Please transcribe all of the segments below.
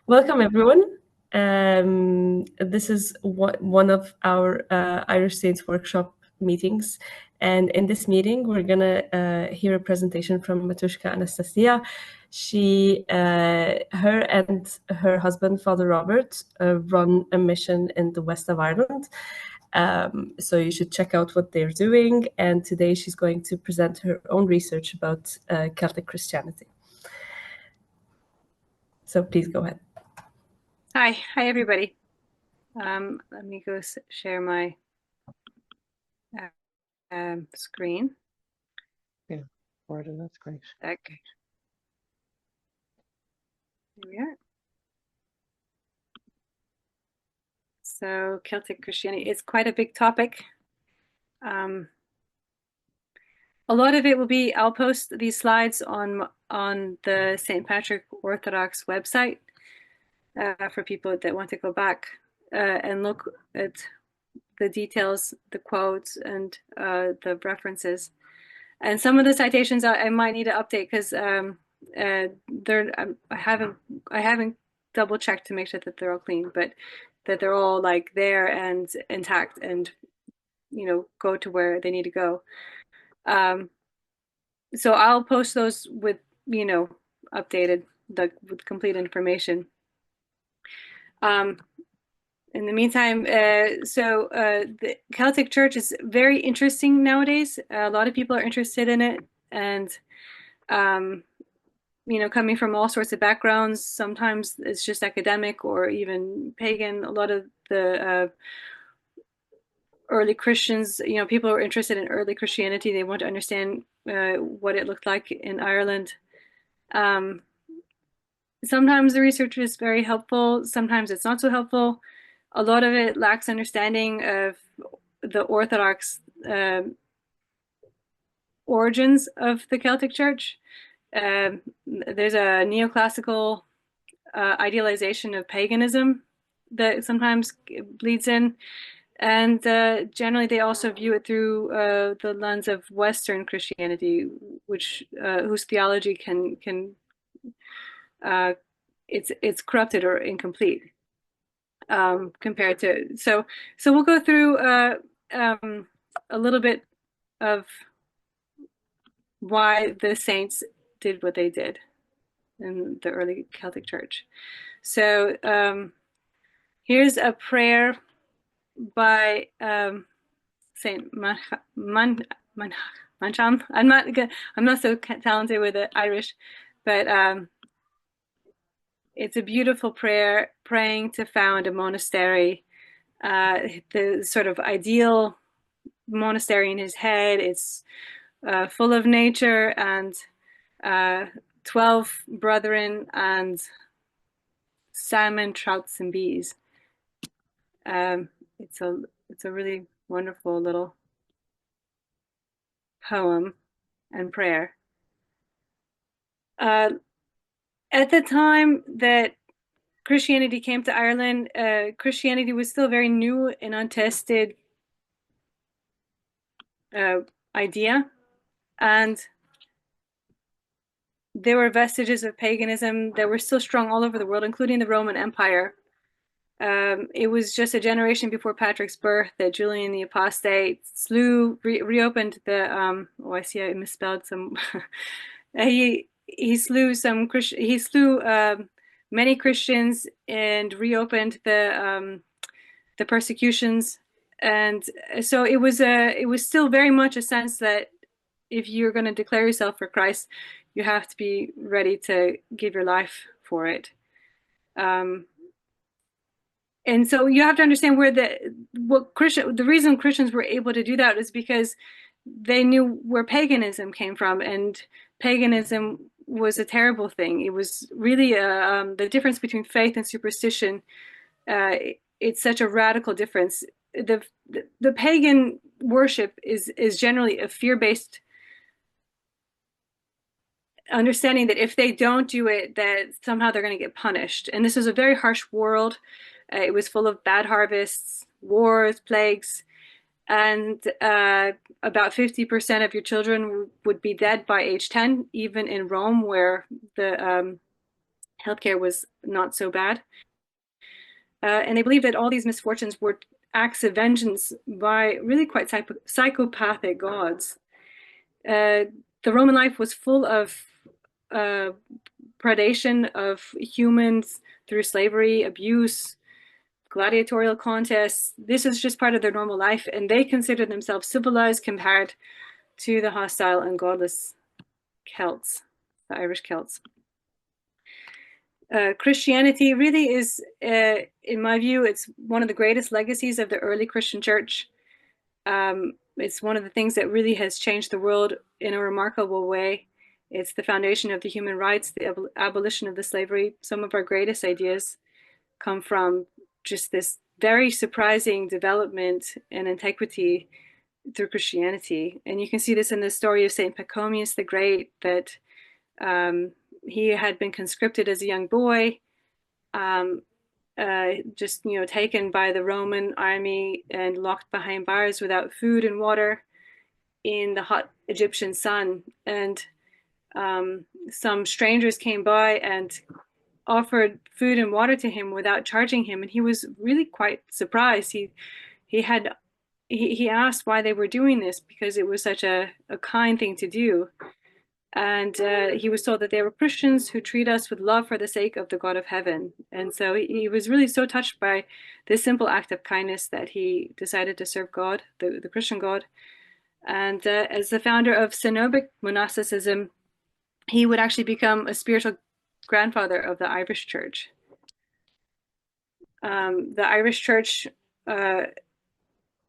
Welcome, everyone. This is one of our Irish Saints workshop meetings. And in this meeting, we're going to hear a presentation from Matushka Anastasia. Her and her husband, Father Robert, run a mission in the west of Ireland. So you should check out what they're doing. And today she's going to present her own research about Celtic Christianity. So please go ahead. Hi everybody. Let me go share my screen. Yeah, Gordon, that's great. Okay. Here we are. So Celtic Christianity is quite a big topic. A lot of it will be, I'll post these slides on the St. Patrick Orthodox website for people that want to go back and look at the details, the quotes, and the references. And some of the citations I might need to update because I haven't double checked to make sure that they're all clean, but that they're all like there and intact and go to where they need to go. So I'll post those with updated with complete information. In the meantime, the Celtic Church is very interesting nowadays. A lot of people are interested in it, and coming from all sorts of backgrounds. Sometimes it's just academic or even pagan. A lot of the early Christians, people are interested in early Christianity. They want to understand what it looked like in Ireland. Sometimes the research is very helpful. Sometimes it's not so helpful. A lot of it lacks understanding of the Orthodox origins of the Celtic Church. There's a neoclassical idealization of paganism that sometimes bleeds in, and generally they also view it through the lens of Western Christianity, which whose theology can it's corrupted or incomplete compared to so we'll go through a little bit of why the saints did what they did in the early Celtic Church. So here's a prayer by Saint Mancham. I'm not so talented with the Irish, but it's a beautiful prayer praying to found a monastery. The sort of ideal monastery in his head. It's full of nature and 12 brethren and salmon, trouts, and bees. It's a really wonderful little poem and prayer. At the time that Christianity came to Ireland, Christianity was still very new and untested idea, and there were vestiges of paganism that were still strong all over the world, including the Roman Empire. It was just a generation before Patrick's birth that Julian the Apostate reopened the. Oh, I see I misspelled some. He slew many Christians and reopened the persecutions, and so it was still very much a sense that if you're going to declare yourself for Christ, you have to be ready to give your life for it. And so you have to understand the reason Christians were able to do that is because they knew where paganism came from, and paganism was a terrible thing. It was really the difference between faith and superstition. It's such a radical difference. The pagan worship is generally a fear-based understanding that if they don't do it, that somehow they're going to get punished. And this is a very harsh world. It was full of bad harvests, wars, plagues, and about 50% of your children would be dead by age 10, even in Rome, where the Healthcare was not so bad. And they believed that all these misfortunes were acts of vengeance by really quite psychopathic gods. The Roman life was full of predation of humans through slavery, abuse, gladiatorial contests. This is just part of their normal life, and they considered themselves civilized compared to the hostile and godless Celts, the Irish Celts. Christianity really is, in my view, it's one of the greatest legacies of the early Christian church. It's one of the things that really has changed the world in a remarkable way. It's the foundation of the human rights, the abolition of the slavery. Some of our greatest ideas come from just this very surprising development and antiquity through Christianity. And you can see this in the story of Saint Pachomius the Great, that he had been conscripted as a young boy, just taken by the Roman army and locked behind bars without food and water in the hot Egyptian sun. And some strangers came by and offered food and water to him without charging him, and he was really quite surprised. He asked why they were doing this, because it was such a kind thing to do. And he was told that they were Christians who treat us with love for the sake of the God of heaven. And so he was really so touched by this simple act of kindness that he decided to serve God, the Christian God. And as the founder of Cenobic monasticism, he would actually become a spiritual grandfather of the Irish Church. The Irish Church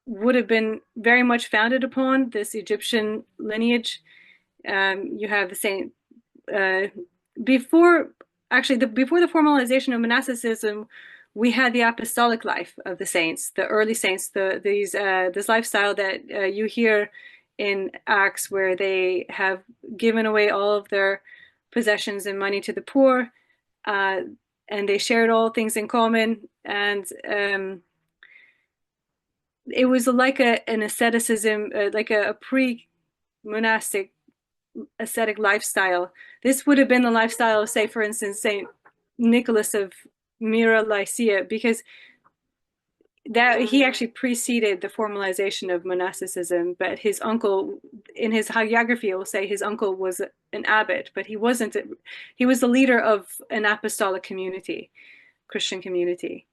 would have been very much founded upon this Egyptian lineage. You have the Saint before the formalization of monasticism, we had the apostolic life of the saints, the early saints, this lifestyle that you hear in Acts, where they have given away all of their possessions and money to the poor, and they shared all things in common. And it was like an asceticism, like a pre-monastic ascetic lifestyle. This would have been the lifestyle of, say, for instance, Saint Nicholas of Myra Lycia, because that he actually preceded the formalization of monasticism. But his uncle, in his hagiography, will say his uncle was an abbot, but he wasn't. He was the leader of an apostolic community, Christian community.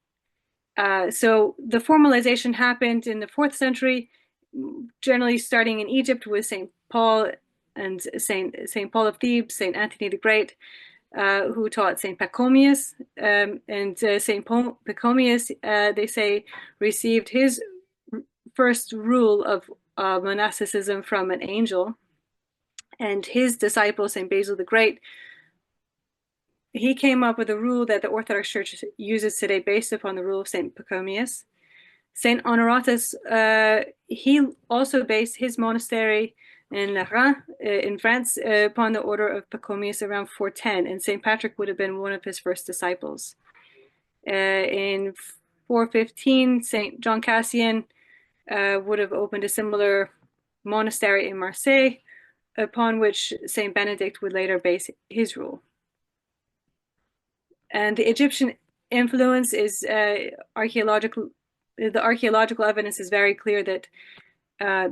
So the formalization happened in the 4th century, generally starting in Egypt with Saint Paul and Saint Paul of Thebes, Saint Anthony the Great, who taught Saint Pachomius, and Saint Pachomius, they say, received his first rule of monasticism from an angel, and his disciple Saint Basil the Great, he came up with a rule that the Orthodox Church uses today based upon the rule of Saint Pachomius. Saint Honoratus, he also based his monastery in Lorraine, in France, upon the order of Pachomius around 410, and Saint Patrick would have been one of his first disciples. In 415, Saint John Cassian would have opened a similar monastery in Marseille, upon which Saint Benedict would later base his rule. And the Egyptian influence is archaeological. The archaeological evidence is very clear that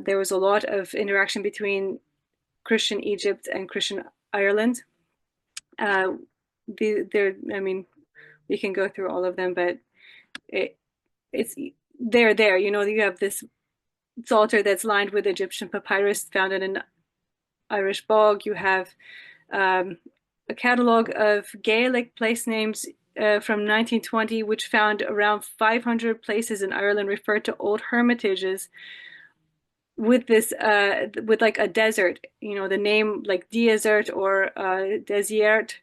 there was a lot of interaction between Christian Egypt and Christian Ireland. I mean, we can go through all of them, but they're there. You have this psalter that's lined with Egyptian papyrus found in an Irish bog. You have a catalog of Gaelic place names from 1920, which found around 500 places in Ireland referred to old hermitages with this, with like a desert, the name like Desert or Desiert,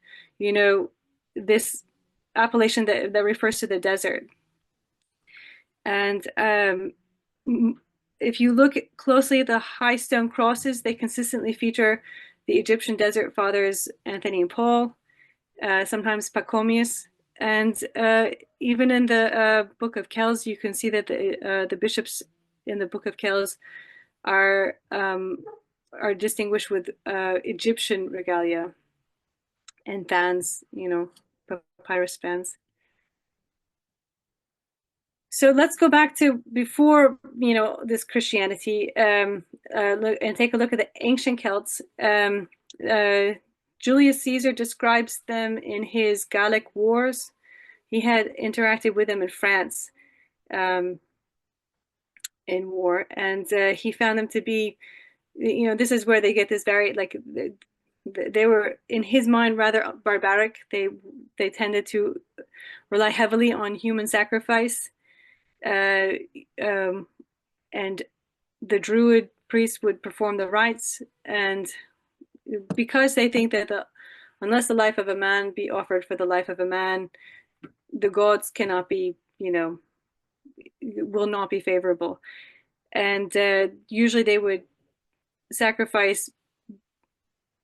this appellation that refers to the desert. And if you look closely at the high stone crosses, they consistently feature the Egyptian desert fathers Anthony and Paul, sometimes Pachomius, and even in the Book of Kells, you can see that the bishops in the Book of Kells are distinguished with Egyptian regalia and fans, papyrus fans. So let's go back to before, this Christianity, and take a look at the ancient Celts. Julius Caesar describes them in his Gallic Wars. He had interacted with them in France in war, and he found them to be, this is where they get this very, like, they were, in his mind, rather barbaric. They tended to rely heavily on human sacrifice. And the Druid priest would perform the rites, and because they think that unless the life of a man be offered for the life of a man, the gods cannot be, will not be favorable. And usually they would sacrifice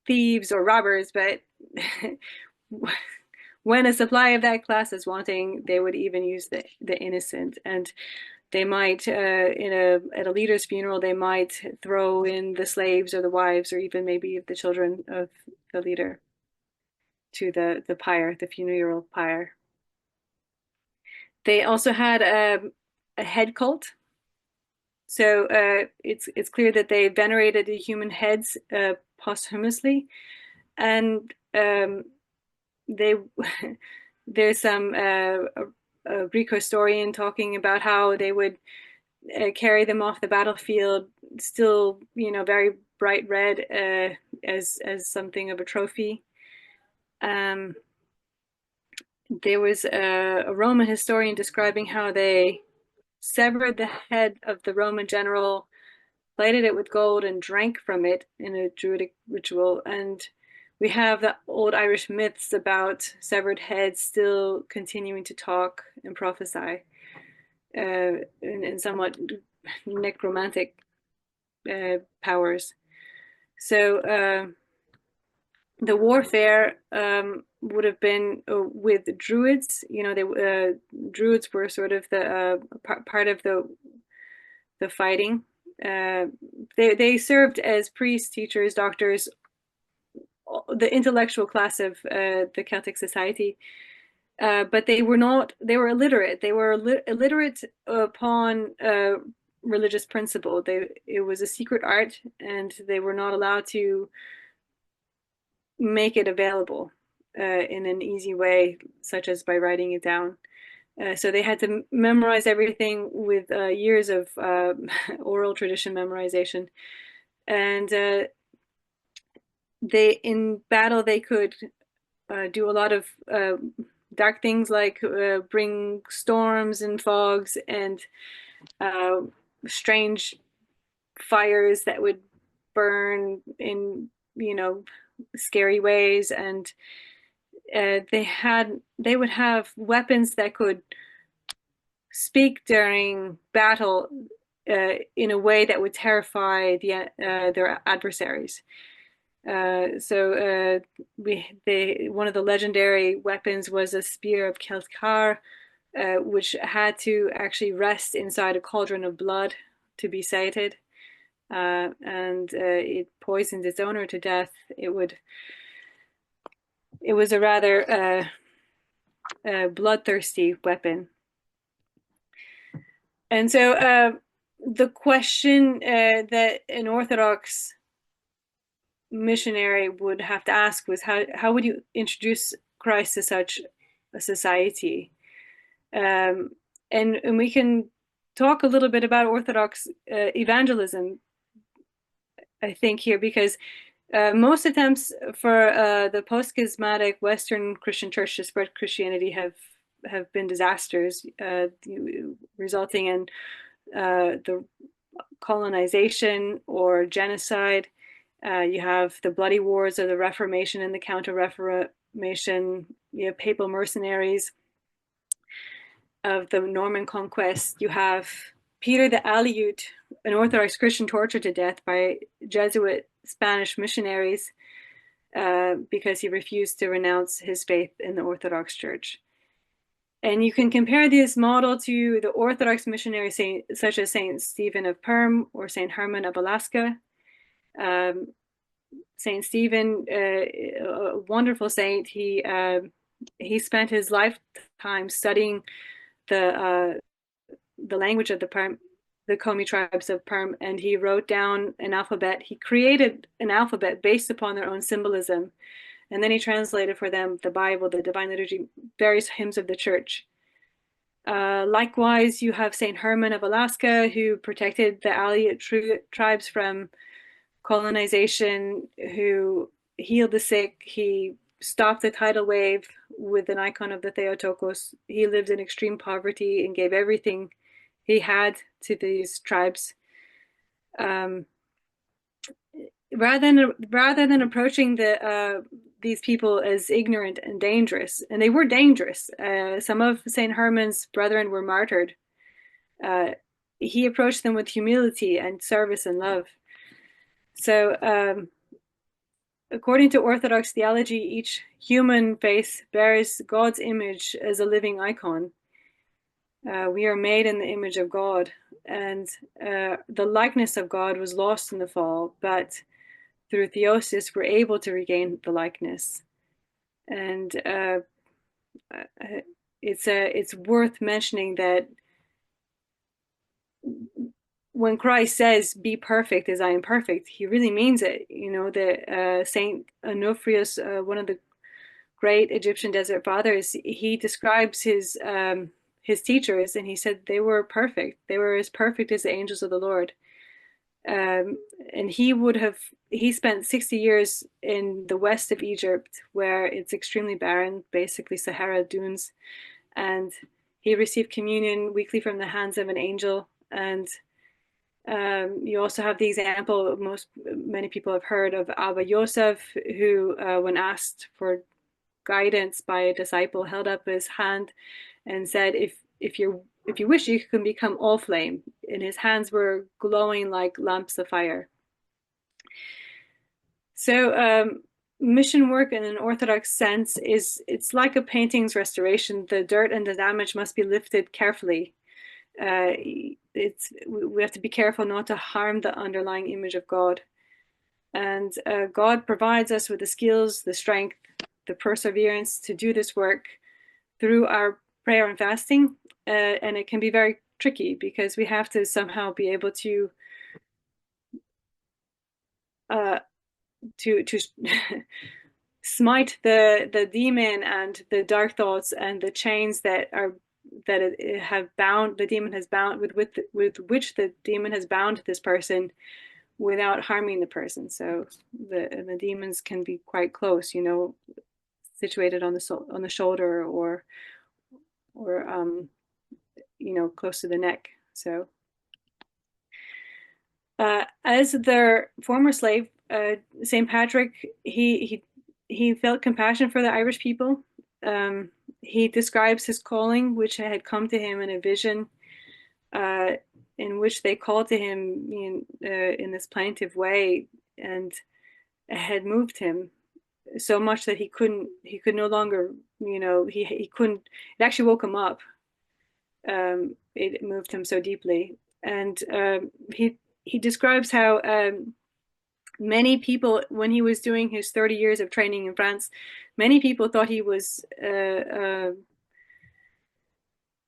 thieves or robbers, but when a supply of that class is wanting, they would even use the innocent. And they might, at a leader's funeral, they might throw in the slaves or the wives or even maybe the children of the leader to the pyre, the funeral pyre. They also had a head cult. So it's clear that they venerated the human heads posthumously, and there's some a Greek historian talking about how they would carry them off the battlefield, still, very bright red, as something of a trophy. There was a Roman historian describing how they severed the head of the Roman general, plated it with gold, and drank from it in a Druidic ritual. And we have the old Irish myths about severed heads still continuing to talk and prophesy, in somewhat necromantic powers. So the warfare would have been with Druids. Druids were sort of the part of the fighting. They served as priests, teachers, doctors, the intellectual class of the Celtic society. But they were illiterate. They were illiterate upon religious principle. It was a secret art, and they were not allowed to make it available in an easy way, such as by writing it down. So they had to memorize everything with years of oral tradition memorization. And in battle, they could do a lot of dark things, like bring storms and fogs and strange fires that would burn in, scary ways. And they would have weapons that could speak during battle in a way that would terrify their adversaries. So one of the legendary weapons was a spear of Celtcar, which had to actually rest inside a cauldron of blood to be sated, and it poisoned its owner to death. It was a rather bloodthirsty weapon. And so the question that an Orthodox missionary would have to ask was, how would you introduce Christ to such a society? And we can talk a little bit about Orthodox evangelism, I think, here, because most attempts for the post-schismatic Western Christian church to spread Christianity have been disasters, resulting in the colonization or genocide. You have the bloody wars of the Reformation and the Counter-Reformation. You have papal mercenaries of the Norman conquest. You have Peter the Aleut, an Orthodox Christian tortured to death by Jesuit Spanish missionaries because he refused to renounce his faith in the Orthodox Church. And you can compare this model to the Orthodox missionaries such as Saint Stephen of Perm or Saint Herman of Alaska. Saint Stephen, a wonderful saint, he He spent his lifetime studying the language of the Perm, the Komi tribes of Perm, and he wrote down an alphabet. He created an alphabet based upon their own symbolism, and then he translated for them the Bible, the Divine Liturgy, various hymns of the church. Likewise, you have Saint Herman of Alaska, who protected the Aleut tribes from colonization, who healed the sick. He stopped the tidal wave with an icon of the Theotokos. He lived in extreme poverty and gave everything he had to these tribes. Rather than approaching these people as ignorant and dangerous, and they were dangerous. Some of Saint Herman's brethren were martyred. He approached them with humility and service and love. So, according to Orthodox theology, each human face bears God's image as a living icon. We are made in the image of God, and the likeness of God was lost in the fall, but through theosis, we're able to regain the likeness. And it's worth mentioning that when Christ says, "Be perfect as I am perfect," he really means it. You know, that Saint Onufrius, one of the great Egyptian desert fathers, he describes his teachers, and he said they were perfect. They were as perfect as the angels of the Lord. And he spent 60 years in the west of Egypt, where it's extremely barren, basically Sahara dunes, and he received communion weekly from the hands of an angel. And you also have the example many people have heard of Abba Yosef, who, when asked for guidance by a disciple, held up his hand and said, if you wish, you can become all flame. And his hands were glowing like lamps of fire. So mission work in an Orthodox sense it's like a painting's restoration. The dirt and the damage must be lifted carefully. We have to be careful not to harm the underlying image of God. And God provides us with the skills, the strength, the perseverance to do this work through our prayer and fasting. And it can be very tricky because we have to somehow be able to smite the demon and the dark thoughts and the chains that it have bound the demon has bound with which the demon has bound this person, without harming the person. So the demons can be quite close, you know, situated on the shoulder or you know, close to the neck. So as their former slave, St. Patrick, he felt compassion for the Irish people. He describes his calling, which had come to him in a vision, in which they called to him in this plaintive way, and had moved him so much that he could no longer, you know, he couldn't. It actually woke him up. It moved him so deeply, and he describes how many people, when he was doing his 30 years of training in France, many people thought he was a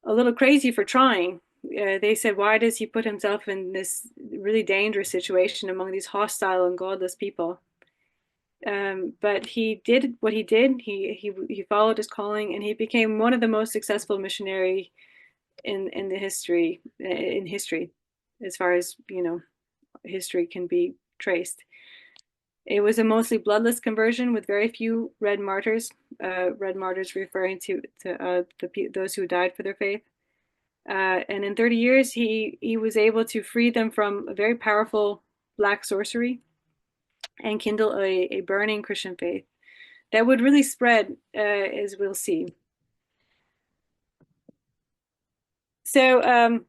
little crazy for trying. They said, why does he put himself in this really dangerous situation among these hostile and godless people? But he did what he did. He followed his calling, and he became one of the most successful missionary in history, as far as, you know, history can be traced. It was a mostly bloodless conversion with very few red martyrs. Red martyrs referring to those who died for their faith. And in 30 years, he was able to free them from a very powerful black sorcery and kindle a burning Christian faith that would really spread, as we'll see. So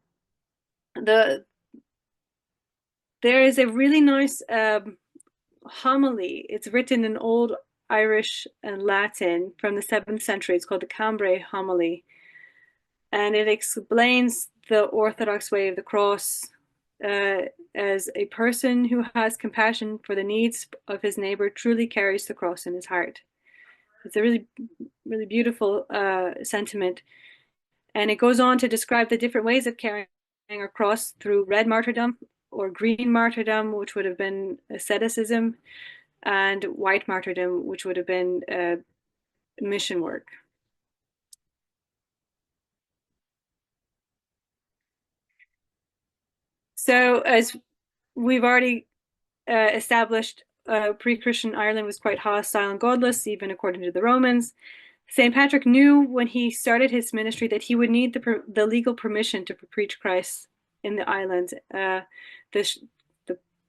there is a really nice homily. It's written in Old Irish and Latin from the 7th century. It's called the Cambrai homily, and it explains the Orthodox way of the cross as a person who has compassion for the needs of his neighbor truly carries the cross in his heart. It's a really really beautiful sentiment. And it goes on to describe the different ways of carrying a cross through red martyrdom or green martyrdom, which would have been asceticism, and white martyrdom, which would have been mission work. So as we've already established, pre-Christian Ireland was quite hostile and godless, even according to the Romans. St. Patrick knew when he started his ministry that he would need the legal permission to preach Christ in the island. The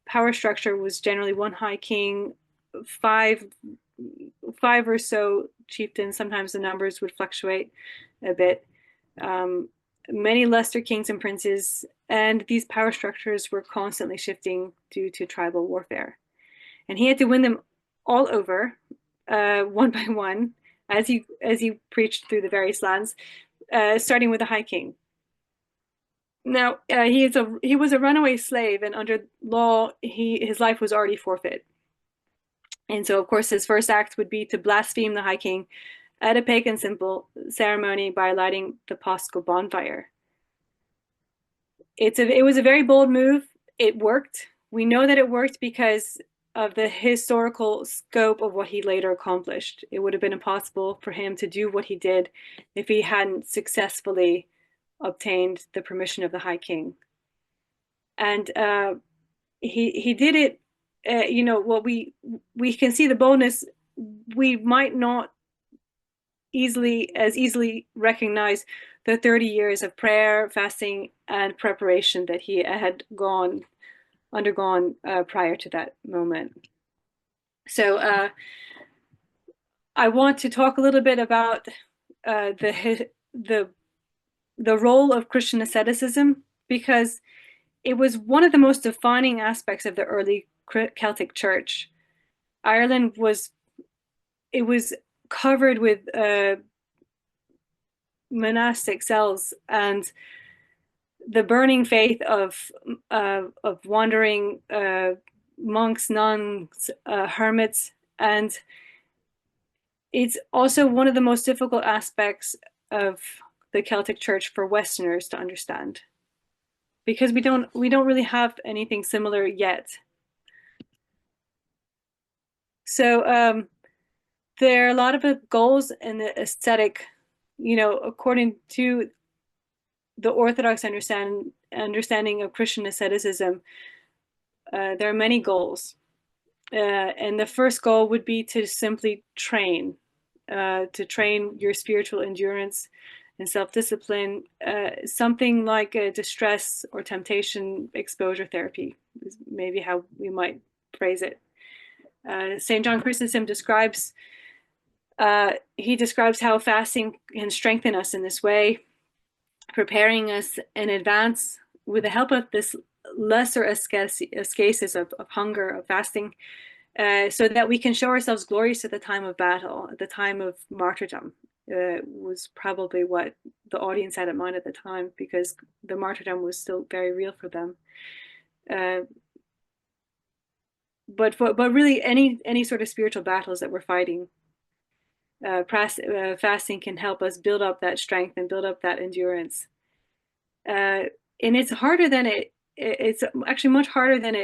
power structure was generally one high king, five or so chieftains. Sometimes the numbers would fluctuate a bit. Many lesser kings and princes, and these power structures were constantly shifting due to tribal warfare. And he had to win them all over, one by one, as he preached through the various lands, starting with the High King. Now, he was a runaway slave, and under law, his life was already forfeit. And so, of course, his first act would be to blaspheme the High King at a pagan simple ceremony by lighting the Paschal bonfire. It was a very bold move. It worked. We know that it worked because of the historical scope of what he later accomplished. It would have been impossible for him to do what he did if he hadn't successfully obtained the permission of the High King. And he did it. What we can see the boldness. We might not easily recognize the 30 years of prayer, fasting, and preparation that he had undergone prior to that moment. So I want to talk a little bit about the role of Christian asceticism, because it was one of the most defining aspects of the early Celtic Church. Ireland was covered with monastic cells, and the burning faith of wandering monks, nuns, hermits, and it's also one of the most difficult aspects of the Celtic Church for Westerners to understand, because we don't really have anything similar yet. So there are a lot of goals in the aesthetic, according to the Orthodox understanding of Christian asceticism. There are many goals, and the first goal would be to simply train your spiritual endurance and self-discipline, something like a distress or temptation exposure therapy is maybe how we might phrase it. St. John Chrysostom describes how fasting can strengthen us in this way, preparing us in advance with the help of this lesser ascesis of hunger, of fasting, so that we can show ourselves glorious at the time of battle, at the time of martyrdom. Was probably what the audience had in mind at the time, because the martyrdom was still very real for them. But really, any sort of spiritual battles that we're fighting, fasting can help us build up that strength and build up that endurance. And it's harder than it's actually much harder than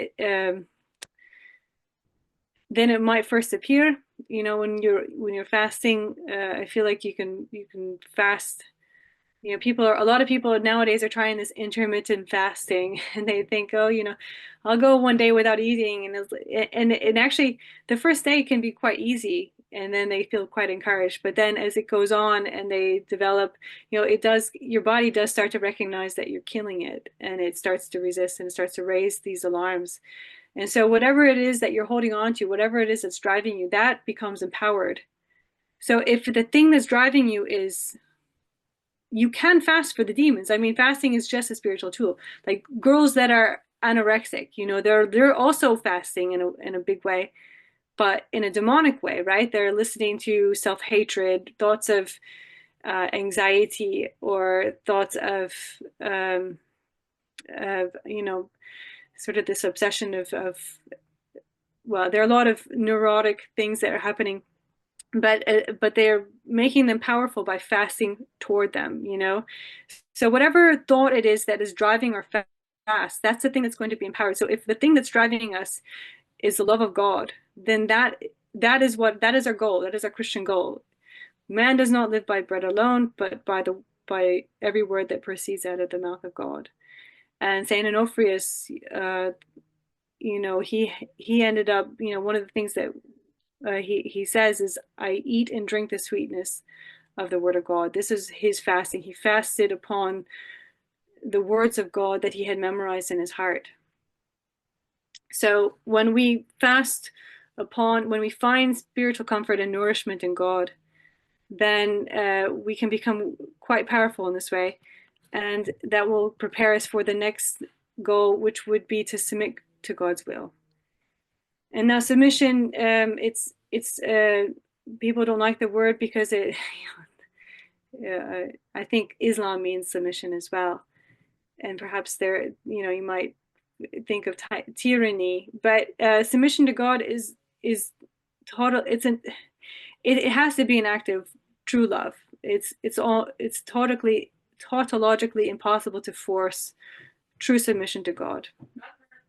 it might first appear. When you're fasting, I feel like you can fast. A lot of people nowadays are trying this intermittent fasting, and they think, oh, I'll go one day without eating, and actually the first day can be quite easy, and then they feel quite encouraged. But then as it goes on and they develop, your body does start to recognize that you're killing it, and it starts to resist, and it starts to raise these alarms. And so whatever it is that you're holding on to, whatever it is that's driving you, that becomes empowered. So if the thing that's driving you is, you can fast for the demons. I mean, fasting is just a spiritual tool. Like girls that are anorexic, they're also fasting in a big way, but in a demonic way, right? They're listening to self-hatred, thoughts of anxiety, or thoughts of sort of this obsession of well, there are a lot of neurotic things that are happening but they're making them powerful by fasting toward them, you know. So whatever thought it is that is driving our fast, that's the thing that's going to be empowered. So if the thing that's driving us is the love of God, then that is our goal. That is our Christian goal. Man does not live by bread alone, but by every word that proceeds out of the mouth of God. And Saint Onofrius, you know, he ended up, you know, one of the things that he says is, I eat and drink the sweetness of the word of God. This is his fasting. He fasted upon the words of God that he had memorized in his heart. So when we fast when we find spiritual comfort and nourishment in God, then we can become quite powerful in this way. And that will prepare us for the next goal, which would be to submit to God's will. And now submission, it's people don't like the word because it, I think Islam means submission as well. And perhaps there, you know, you might think of tyranny, but submission to God is total. It has to be an act of true love. It's tautologically impossible to force true submission to God.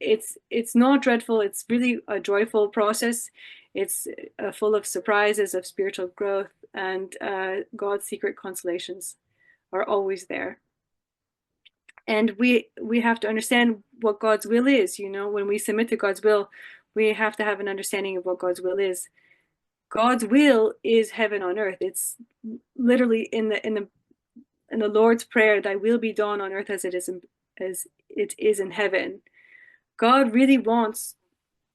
It's not dreadful. It's really a joyful process. It's full of surprises of spiritual growth, and God's secret consolations are always there. And we have to understand what God's will is. You know, when we submit to God's will, we have to have an understanding of what God's will is. God's will is heaven on earth. It's literally in the Lord's Prayer, "Thy will be done on earth as it is in heaven." God really wants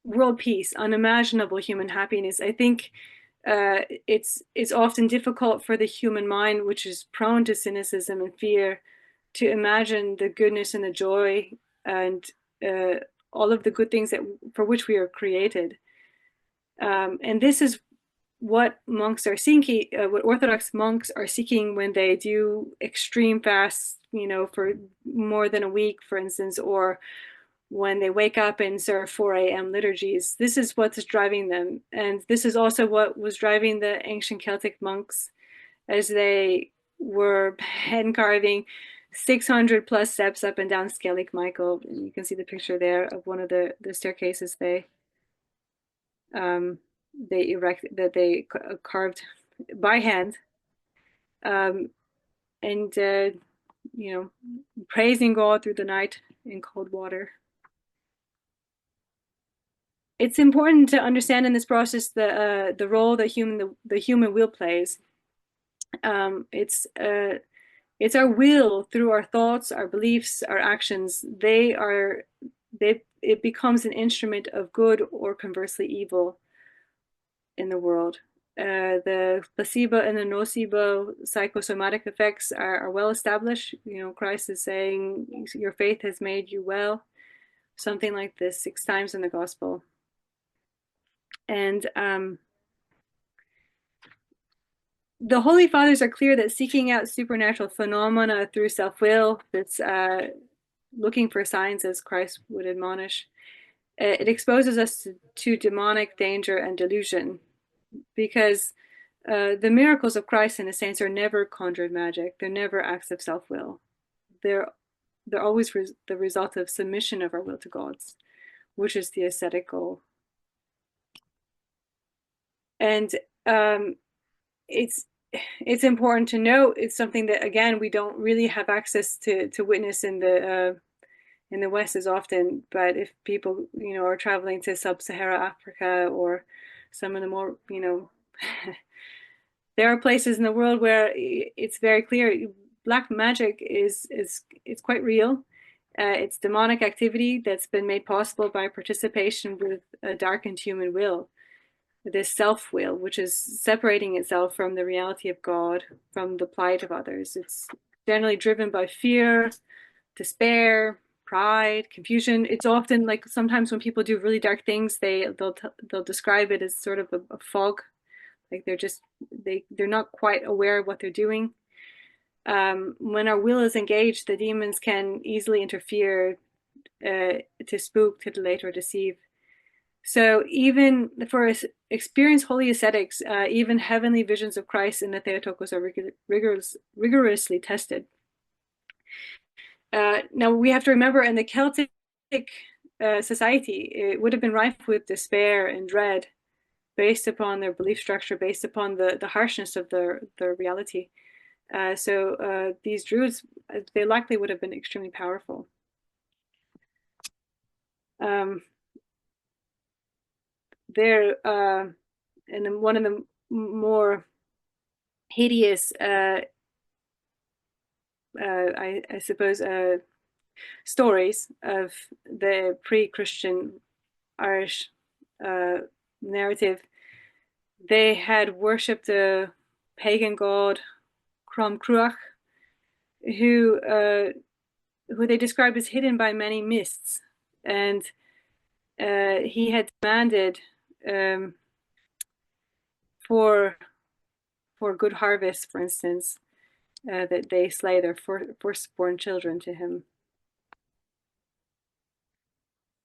world peace, unimaginable human happiness. I think it's often difficult for the human mind, which is prone to cynicism and fear, to imagine the goodness and the joy and all of the good things for which we are created. And this is what monks are seeking, what Orthodox monks are seeking when they do extreme fasts, you know, for more than a week, for instance, or when they wake up and serve 4 a.m. liturgies. This is what's driving them. And this is also what was driving the ancient Celtic monks as they were hand carving 600 plus steps up and down Skellig Michael. And you can see the picture there of one of the staircases they carved by hand, and you know, praising God through the night in cold water. It's important to understand in this process the role that the human will plays. It's our will through our thoughts, our beliefs, our actions. It becomes an instrument of good or conversely evil in the world. The placebo and the nocebo psychosomatic effects are well established. You know, Christ is saying, "Your faith has made you well," something like this 6 times in the gospel. And the Holy Fathers are clear that seeking out supernatural phenomena through self-will, that's looking for signs, as Christ would admonish, it exposes us to demonic danger and delusion, because the miracles of Christ and his saints are never conjured magic. They're never acts of self-will. They're always the result of submission of our will to God's, which is the ascetic goal. And it's important to note, it's something that, again, we don't really have access to witness in the West as often. But if people, you know, are traveling to sub-Saharan Africa or some of the more, you know, there are places in the world where it's very clear black magic is quite real. It's demonic activity that's been made possible by participation with a darkened human will, this self-will, which is separating itself from the reality of God, from the plight of others. It's generally driven by fear, despair, pride, confusion. It's often like, sometimes when people do really dark things, they'll describe it as sort of a fog, like they're not quite aware of what they're doing. When our will is engaged, the demons can easily interfere to spook, to delay, or deceive. So even for experienced holy ascetics, even heavenly visions of Christ in the Theotokos are rigorously tested. Now we have to remember, in the Celtic society, it would have been rife with despair and dread, based upon their belief structure, based upon the harshness of their reality. So these Druids, they likely would have been extremely powerful. They're and one of the more hideous, I suppose, stories of the pre-Christian Irish narrative. They had worshipped a pagan god, Crom Cruach, who they describe as hidden by many mists, and he had demanded for good harvest, for instance, that they slay their firstborn children to him.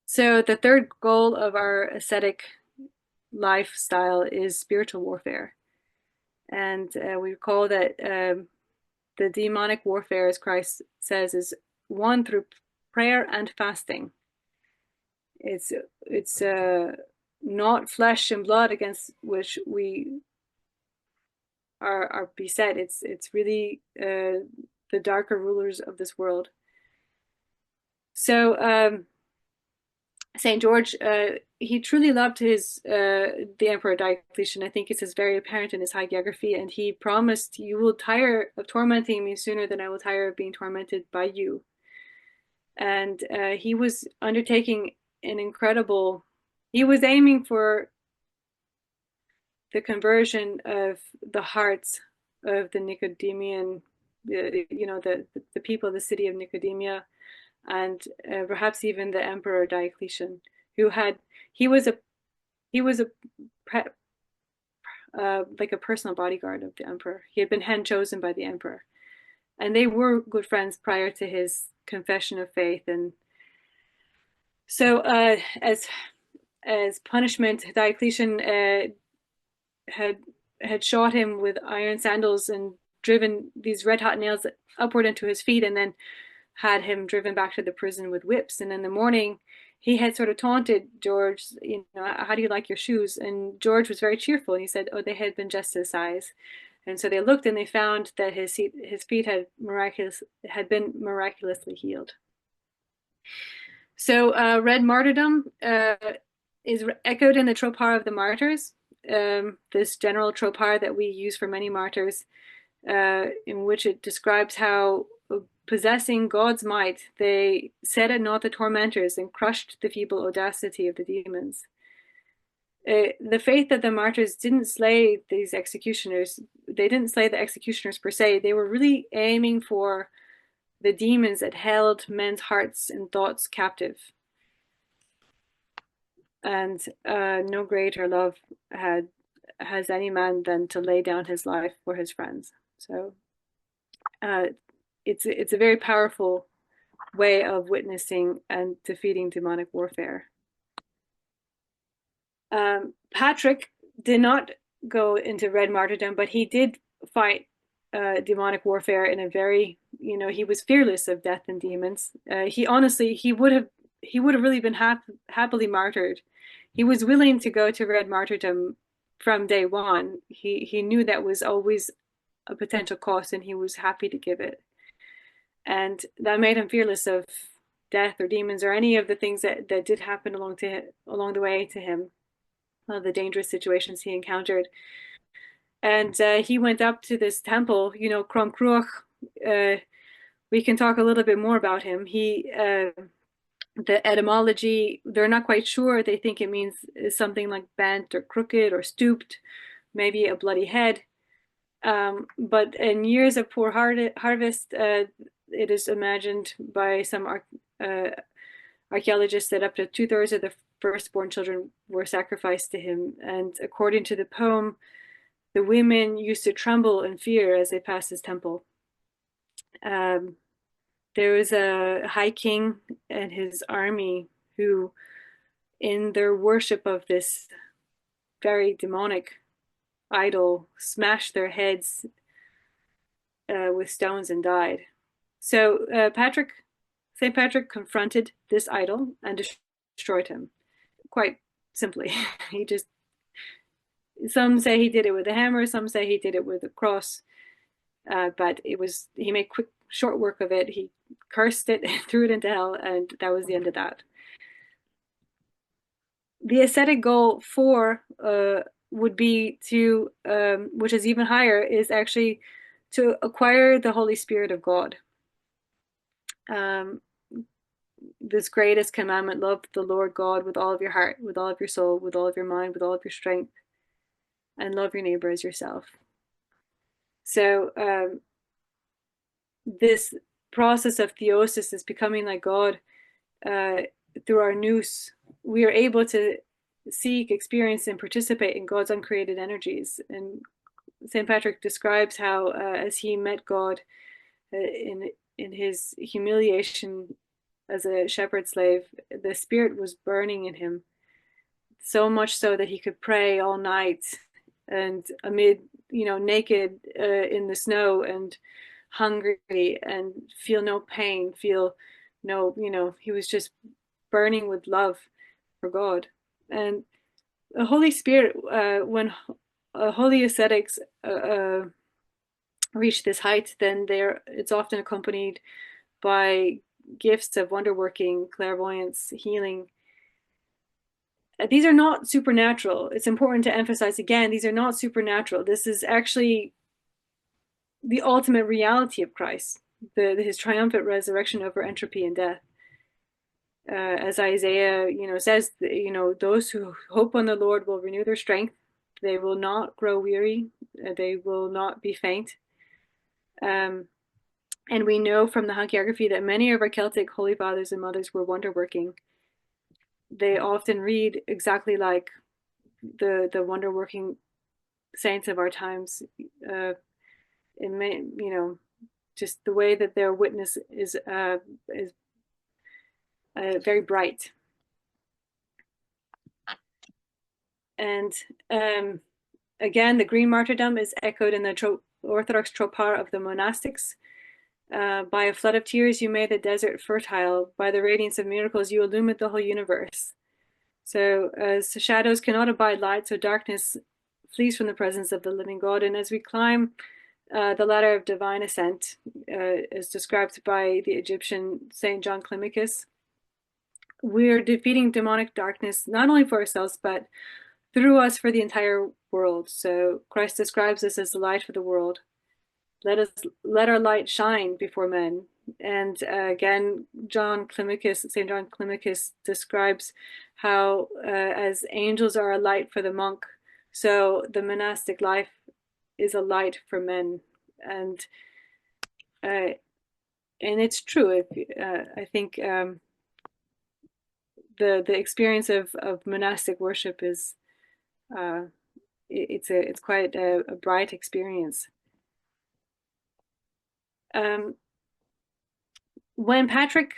So the third goal of our ascetic lifestyle is spiritual warfare. And we recall that the demonic warfare, as Christ says, is won through prayer and fasting. It's not flesh and blood against which we are beset. It's really the darker rulers of this world. So Saint George, he truly loved the Emperor Diocletian. I think this is very apparent in his hagiography, and he promised, "You will tire of tormenting me sooner than I will tire of being tormented by you." And he was undertaking an incredible. He was aiming for the conversion of the hearts of the Nicodemian, the people of the city of Nicodemia, and perhaps even the Emperor Diocletian, he was a like a personal bodyguard of the emperor. He had been hand chosen by the emperor, and they were good friends prior to his confession of faith. And so, as punishment, Diocletian had shot him with iron sandals and driven these red hot nails upward into his feet, and then had him driven back to the prison with whips. And in the morning, he had sort of taunted George, how do you like your shoes? And George was very cheerful. He said, oh, they had been just his size. And so they looked, and they found that his feet had been miraculously healed. So red martyrdom is echoed in the tropar of the martyrs, this general tropar that we use for many martyrs, in which it describes how, possessing God's might, they set at naught the tormentors and crushed the feeble audacity of the demons. The faith that the martyrs didn't slay these executioners, they didn't slay the executioners per se, they were really aiming for the demons that held men's hearts and thoughts captive. And no greater love has any man than to lay down his life for his friends. So it's a very powerful way of witnessing and defeating demonic warfare. Patrick did not go into red martyrdom, but he did fight demonic warfare in a very, he was fearless of death and demons. He would have really been happily martyred. He was willing to go to red martyrdom from day one. He knew that was always a potential cost, and he was happy to give it. And that made him fearless of death or demons or any of the things that did happen along the way to him, the dangerous situations he encountered. And he went up to this temple, Crom Cruach. We can talk a little bit more about him. The etymology, they're not quite sure. They think it means something like bent or crooked or stooped, maybe a bloody head. But in years of poor harvest, it is imagined by some archaeologists that up to 2/3 of the firstborn children were sacrificed to him. And according to the poem, the women used to tremble in fear as they passed his temple. There was a high king and his army who in their worship of this very demonic idol, smashed their heads with stones and died. So St. Patrick confronted this idol and destroyed him, quite simply. Some say he did it with a hammer, some say he did it with a cross, but he made short work of it. He cursed it, threw it into hell, and that was the end of that. The ascetic goal would be to, which is even higher, is actually to acquire the Holy Spirit of God. This greatest commandment: love the Lord God with all of your heart, with all of your soul, with all of your mind, with all of your strength, and love your neighbor as yourself. So this process of theosis is becoming like God. Through our nous, we are able to seek, experience, and participate in God's uncreated energies. And St. Patrick describes how, as he met God in his humiliation as a shepherd slave, the Spirit was burning in him, so much so that he could pray all night, and amid, naked in the snow and hungry, and feel no pain, feel no, he was just burning with love for God. And the Holy Spirit, when holy ascetics reach this height, then it's often accompanied by gifts of wonder working, clairvoyance, healing. These are not supernatural. It's important to emphasize again, these are not supernatural. This is actually the ultimate reality of Christ, his triumphant resurrection over entropy and death. As Isaiah, says, those who hope on the Lord will renew their strength. They will not grow weary. They will not be faint. And we know from the hagiography that many of our Celtic holy fathers and mothers were wonder working. They often read exactly like the wonder working saints of our times. Just the way that their witness is very bright. And again, the green martyrdom is echoed in the Orthodox tropar of the monastics. By a flood of tears, you made the desert fertile. By the radiance of miracles, you illumined the whole universe. So as shadows cannot abide light, so darkness flees from the presence of the living God. And as we climb the ladder of divine ascent, as described by the Egyptian Saint John Climacus, we're defeating demonic darkness, not only for ourselves, but through us for the entire world. So Christ describes us as the light for the world. Let our light shine before men. And again, Saint John Climacus describes how as angels are a light for the monk, so the monastic life is a light for men. And it's true. I think the experience of monastic worship is it's quite a bright experience. When Patrick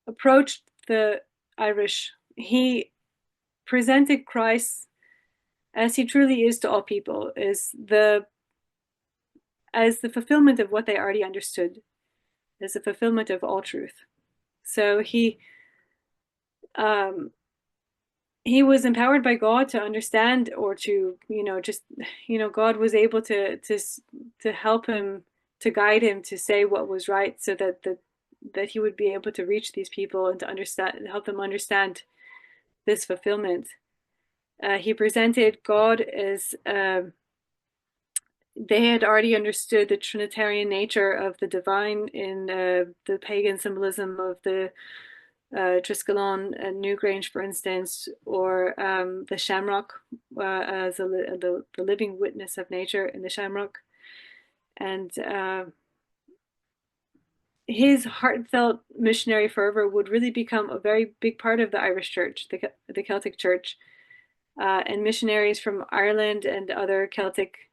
approached the Irish, he presented Christ as he truly is to all people, as the fulfillment of what they already understood, as the fulfillment of all truth. So he was empowered by God to understand, or to God was able to help him, to guide him to say what was right, so that he would be able to reach these people and to help them understand this fulfillment. He presented God as they had already understood the Trinitarian nature of the divine in the pagan symbolism of the Triskelon and Newgrange, for instance, or the shamrock as the living witness of nature in the shamrock. And his heartfelt missionary fervor would really become a very big part of the Irish church, the Celtic church. And missionaries from Ireland and other Celtic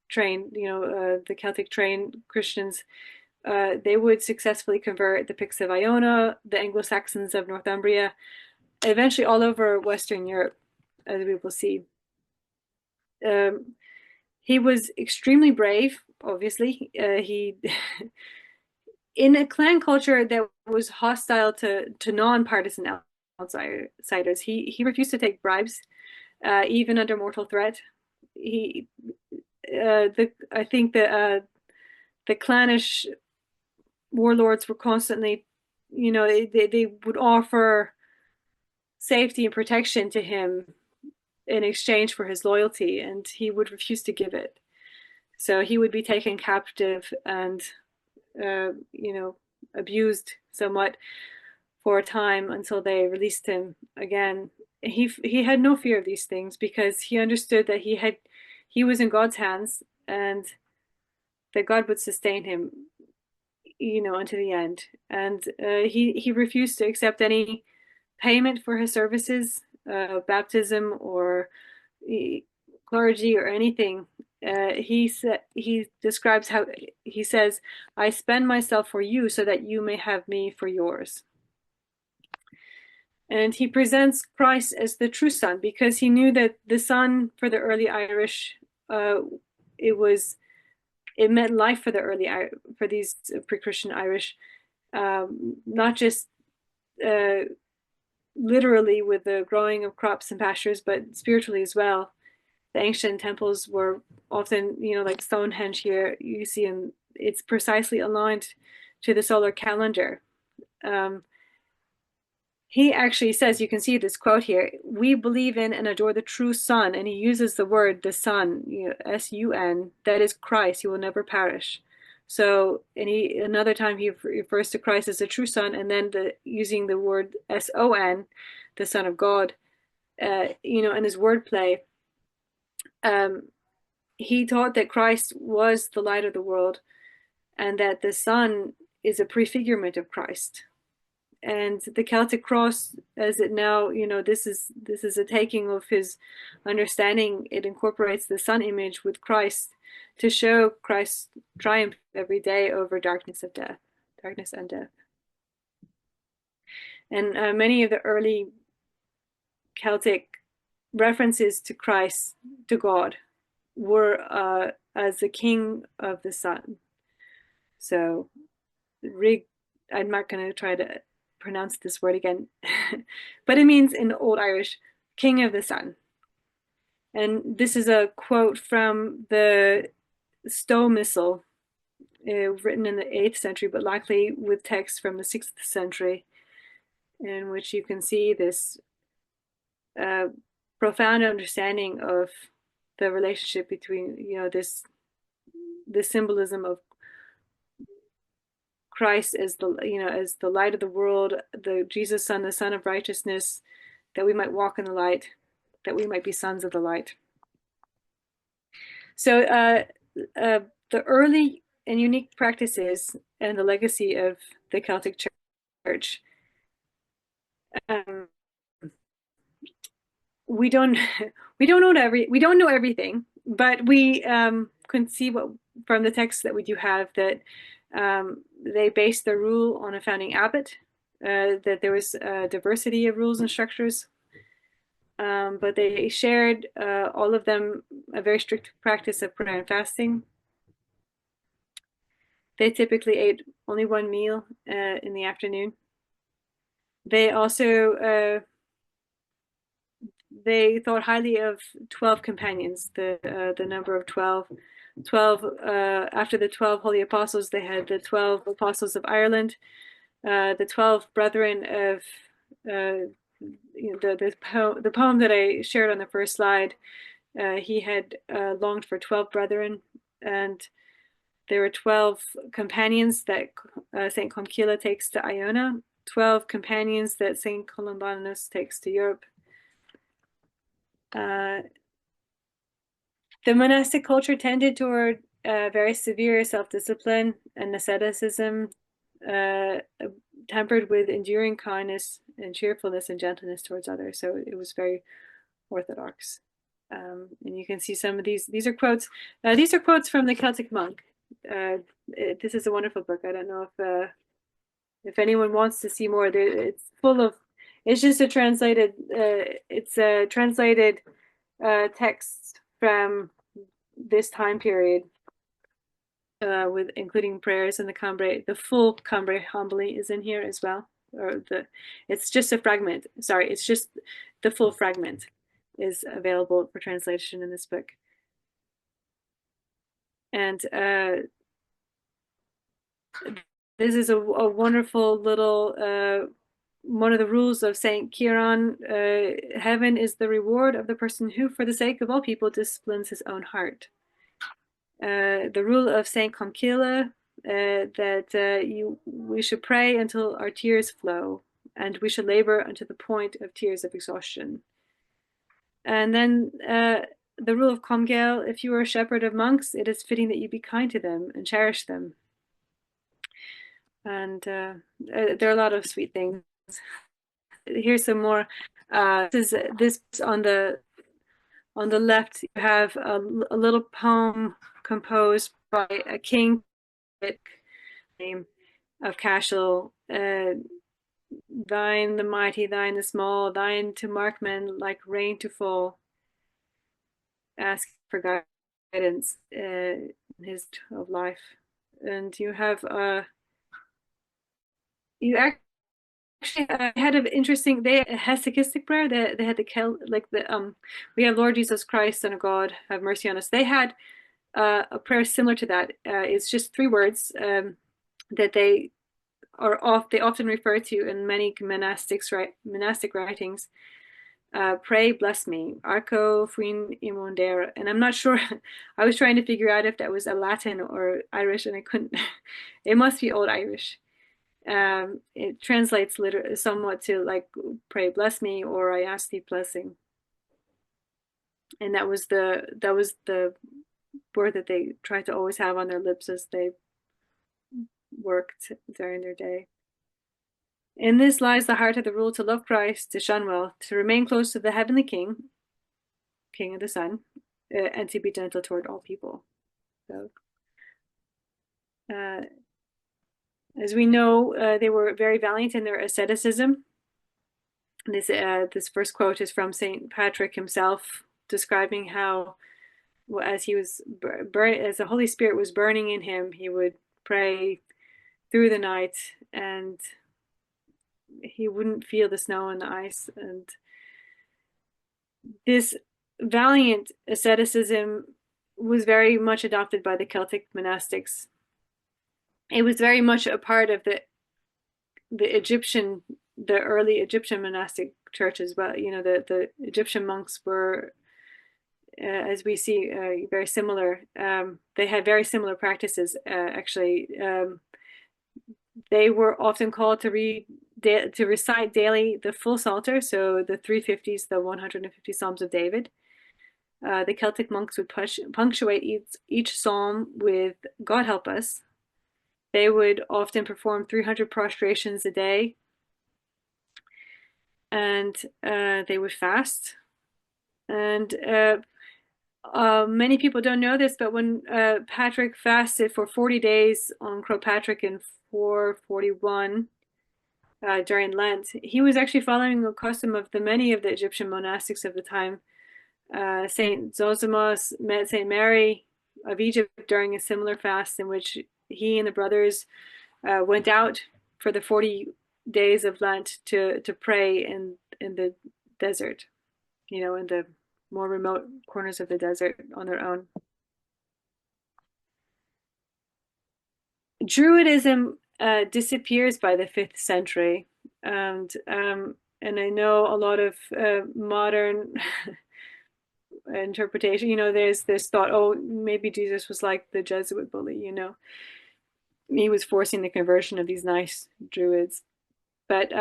trained, the Celtic trained Christians, they would successfully convert the Picts of Iona, the Anglo-Saxons of Northumbria, eventually all over Western Europe, as we will see. He was extremely brave, obviously. He in a clan culture that was hostile to non-partisan outsiders, he refused to take bribes, even under mortal threat. He I think the clannish warlords were constantly, they would offer safety and protection to him in exchange for his loyalty, and he would refuse to give it. So he would be taken captive and abused somewhat for a time until they released him again. He had no fear of these things because he understood that he was in God's hands, and that God would sustain him, unto the end. And he refused to accept any payment for his services, baptism or clergy or anything. He describes how he says, "I spend myself for you so that you may have me for yours." And he presents Christ as the true son because he knew that the son for the early Irish, it meant life for for these pre-Christian Irish, not just literally with the growing of crops and pastures, but spiritually as well. The ancient temples were often, like Stonehenge here, you see, and it's precisely aligned to the solar calendar. He actually says, you can see this quote here, "We believe in and adore the true Son," and he uses the word, the Son, S-U-N, that is Christ, he will never perish. So, and another time he refers to Christ as the true Son, and then using the word S-O-N, the Son of God, in his wordplay. He taught that Christ was the light of the world, and that the Son is a prefigurement of Christ. And the Celtic cross, as it now, this is a taking of his understanding. It incorporates the sun image with Christ to show Christ's triumph every day over darkness and death. And many of the early Celtic references to Christ, to God, were as the king of the sun. So, I'm not going to try to pronounce this word again, but it means in Old Irish, king of the sun. And this is a quote from the Stowe Missal, written in the 8th century, but likely with text from the 6th century, in which you can see this profound understanding of the relationship between, this symbolism of Christ as the light of the world, the Jesus Son, the Son of righteousness, that we might walk in the light, that we might be sons of the light. So the early and unique practices and the legacy of the Celtic Church. We don't know everything, but we can see from the texts that we do have that they based their rule on a founding abbot, that there was a diversity of rules and structures, but they shared, all of them, a very strict practice of prayer and fasting. They typically ate only one meal in the afternoon. They also they thought highly of 12 companions, the number of 12. 12 after the 12 holy apostles, they had the 12 apostles of Ireland, the 12 brethren of the poem that I shared on the first slide. He had longed for 12 brethren, and there were 12 companions that Saint Columcille takes to Iona, 12 companions that Saint Columbanus takes to Europe. The monastic culture tended toward very severe self-discipline and asceticism, tempered with enduring kindness and cheerfulness and gentleness towards others. So it was very orthodox. And you can see some of these. These are quotes. These are quotes from the Celtic Monk. This is a wonderful book. I don't know if anyone wants to see more. It's It's just a translated. It's a translated text from this time period, with including prayers, and the full Cumbrae homily is in here as well. It's just a fragment. Sorry, it's just the full fragment is available for translation in this book. And this is a wonderful little one of the rules of Saint Kieran. Heaven is the reward of the person who, for the sake of all people, disciplines his own heart. The rule of Saint Comkila, that we should pray until our tears flow, and we should labor unto the point of tears of exhaustion. And then the rule of Comgel: if you are a shepherd of monks, it is fitting that you be kind to them and cherish them. And there are a lot of sweet things. Here's some more. This on the left. You have a little poem composed by a king name of Cashel. Thine the mighty, thine the small, thine to mark men like rain to fall. Ask for guidance in his of life. And you have you actually had an interesting. They had a hesychastic prayer. They had we have Lord Jesus Christ, Son of God, have mercy on us. They had a prayer similar to that. It's just 3 words that they often refer to in many monastic writings. Pray, bless me, arco fuin immundera. And I'm not sure. I was trying to figure out if that was a Latin or Irish, and I couldn't. It must be Old Irish. It translates somewhat to like, pray, bless me, or I ask thee blessing. And that was the word that they tried to always have on their lips as they worked during their day. In this lies the heart of the rule: to love Christ, to shun wealth, to remain close to the heavenly King of the Sun, and to be gentle toward all people. So, as we know, they were very valiant in their asceticism. This first quote is from Saint Patrick himself, describing how, as he was as the Holy Spirit was burning in him, he would pray through the night, and he wouldn't feel the snow and the ice. And this valiant asceticism was very much adopted by the Celtic monastics. It was very much a part of the early Egyptian monastic church as well. You know, the Egyptian monks were, as we see, very similar. They had very similar practices, actually. They were often called to recite daily the full Psalter, so the 350s, the 150 Psalms of David. The Celtic monks would punctuate each psalm with "God help us." They would often perform 300 prostrations a day, and they would fast. And many people don't know this, but when Patrick fasted for 40 days on Croagh Patrick in 441 during Lent, he was actually following the custom of many of the Egyptian monastics of the time. Saint Zosimus met Saint Mary of Egypt during a similar fast, in which he and the brothers went out for the 40 days of Lent to pray in the desert, you know, in the more remote corners of the desert on their own. Druidism disappears by the 5th century, and I know a lot of modern interpretation. You know, there's this thought, oh, maybe Jesus was like the Jesuit bully. You know, he was forcing the conversion of these nice Druids. But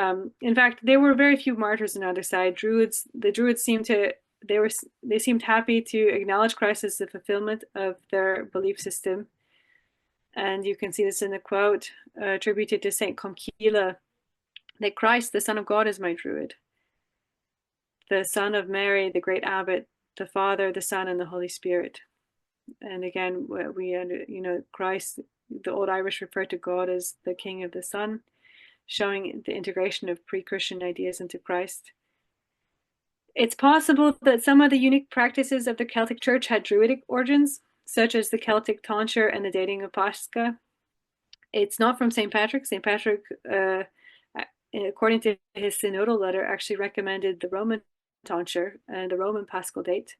in fact, there were very few martyrs on the other side. The Druids seemed happy to acknowledge Christ as the fulfillment of their belief system. And you can see this in the quote attributed to Saint Comkila, that Christ, the Son of God, is my Druid. The Son of Mary, the great abbot, the Father, the Son, and the Holy Spirit. And again, Christ, the Old Irish referred to God as the King of the Sun. showing the integration of pre-Christian ideas into Christ. It's possible that some of the unique practices of the Celtic Church had Druidic origins, such as the Celtic tonsure and the dating of Pascha. It's not from St. Patrick. St. Patrick, according to his synodal letter, actually recommended the Roman tonsure and the Roman Paschal date.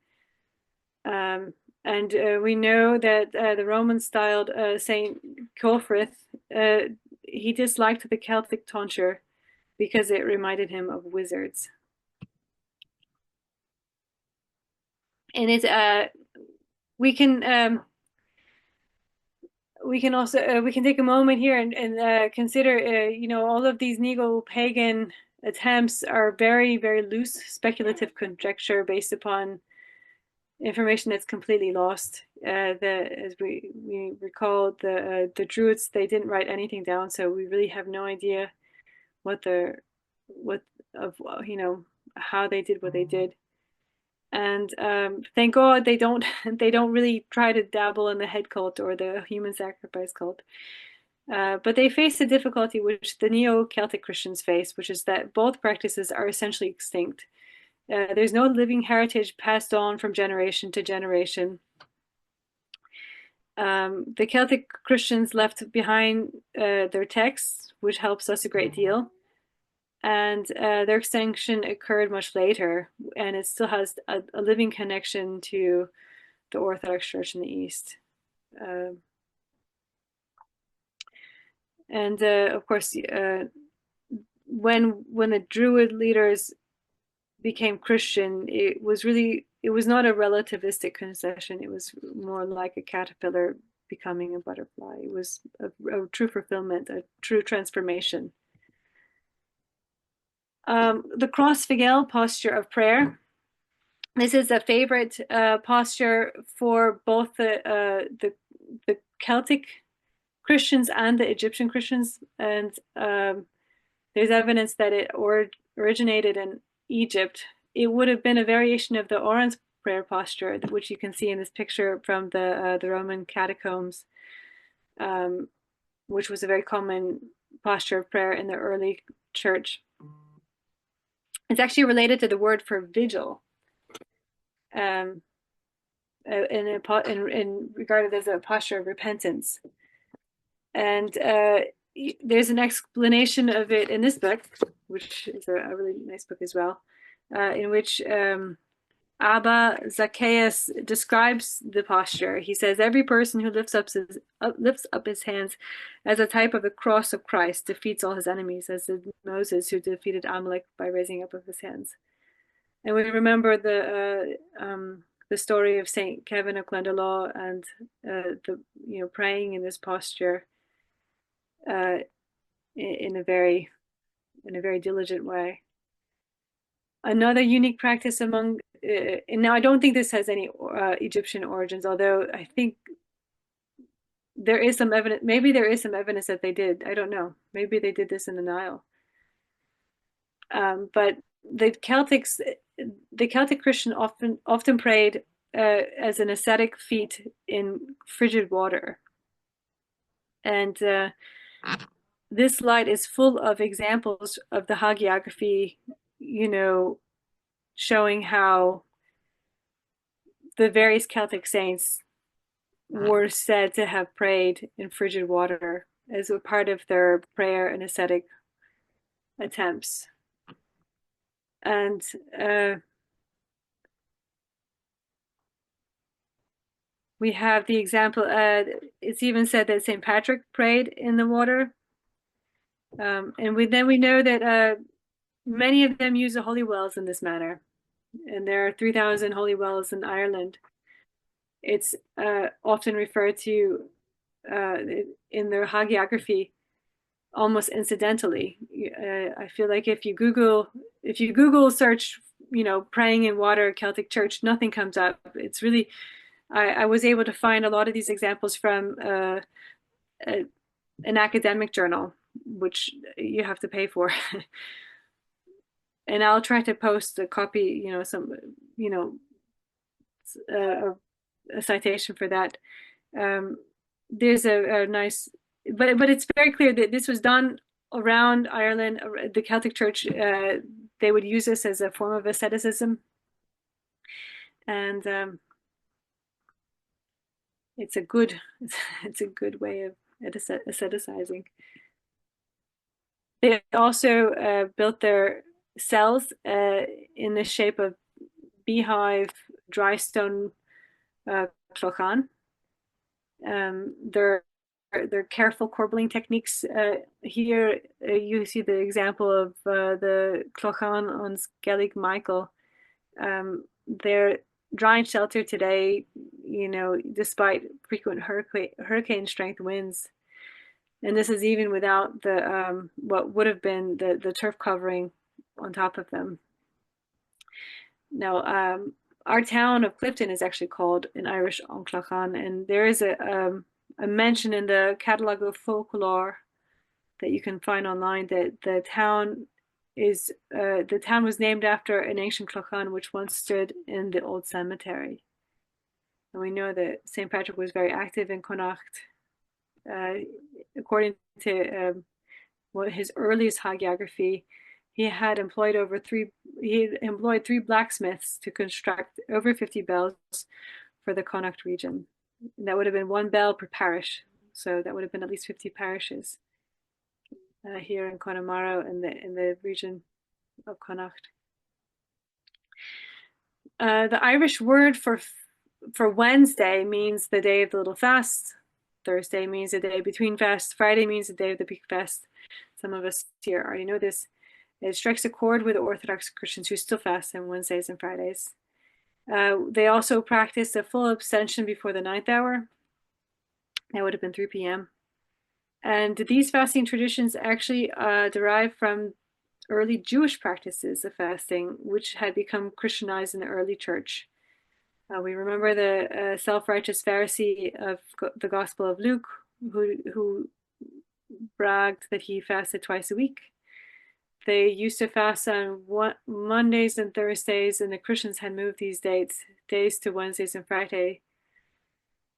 And we know that the Roman-styled St. Ceolfrith, he disliked the Celtic tonsure because it reminded him of wizards. And it's we can also we can take a moment here and consider all of these neo-pagan attempts are very, very loose speculative conjecture based upon information that's completely lost. As we recall, the Druids, they didn't write anything down, so we really have no idea how they did what they did. And thank God they don't really try to dabble in the head cult or the human sacrifice cult. But they face a difficulty which the neo-Celtic Christians face, which is that both practices are essentially extinct. There's no living heritage passed on from generation to generation. The Celtic Christians left behind their texts, which helps us a great deal. And their extinction occurred much later, and it still has a living connection to the Orthodox Church in the East. Of course, when the Druid leaders became Christian, it was not a relativistic concession. It was more like a caterpillar becoming a butterfly. It was a true fulfillment, a true transformation. The cross-figel posture of prayer. This is a favorite posture for both the Celtic Christians and the Egyptian Christians, and there's evidence that it originated in Egypt. It would have been a variation of the Oran's prayer posture, which you can see in this picture from the Roman catacombs, which was a very common posture of prayer in the early church. It's actually related to the word for vigil, and regarded as a posture of repentance. And there's an explanation of it in this book, which is a really nice book as well, in which Abba Zacchaeus describes the posture. He says, every person who lifts up his hands as a type of the cross of Christ defeats all his enemies, as did Moses, who defeated Amalek by raising up of his hands. And we remember the story of Saint Kevin of Glendalough and praying in this posture in a very diligent way. Another unique practice among, and now I don't think this has any Egyptian origins, although I think there is some evidence, maybe there is some evidence that they did. I don't know. Maybe they did this in the Nile. But the Celtic Christian often prayed as an ascetic feat in frigid water. And this slide is full of examples of the hagiography, showing how the various Celtic saints were said to have prayed in frigid water as a part of their prayer and ascetic attempts. And we have the example, it's even said that St. Patrick prayed in the water. And we know that many of them use the holy wells in this manner. And there are 3,000 holy wells in Ireland. It's often referred to in their hagiography almost incidentally. I feel like if you Google search, praying in water Celtic Church, nothing comes up. It's really, I was able to find a lot of these examples from an academic journal, which you have to pay for. And I'll try to post a copy, a citation for that. There's a nice, but it's very clear that this was done around Ireland, the Celtic Church, they would use this as a form of asceticism, and it's a good way of asceticizing. They also built their cells in the shape of beehive dry stone clochan. Their careful corbelling techniques. Here you see the example of the clochan on Skellig Michael. They're dry and sheltered today, despite frequent hurricane strength winds. And this is even without the what would have been the turf covering on top of them. Now, our town of Clifton is actually called in Irish An Clochan, and there is a mention in the catalogue of folklore that you can find online that the town was named after an ancient clochan which once stood in the old cemetery. And we know that St. Patrick was very active in Connacht. According to what his earliest hagiography, he employed three blacksmiths to construct over 50 bells for the Connacht region. And that would have been one bell per parish, so that would have been at least 50 parishes here in Connemara in the region of Connacht. The Irish word for Wednesday means the day of the little fast. Thursday means the day between fasts. Friday means the day of the big fast. Some of us here already know this. It strikes a chord with the Orthodox Christians who still fast on Wednesdays and Fridays. They also practice a full abstention before the 9th hour. That would have been 3 p.m. And these fasting traditions actually derive from early Jewish practices of fasting, which had become Christianized in the early church. We remember the self-righteous Pharisee of the Gospel of Luke, who bragged that he fasted twice a week. They used to fast on Mondays and Thursdays, and the Christians had moved these days to Wednesdays and Friday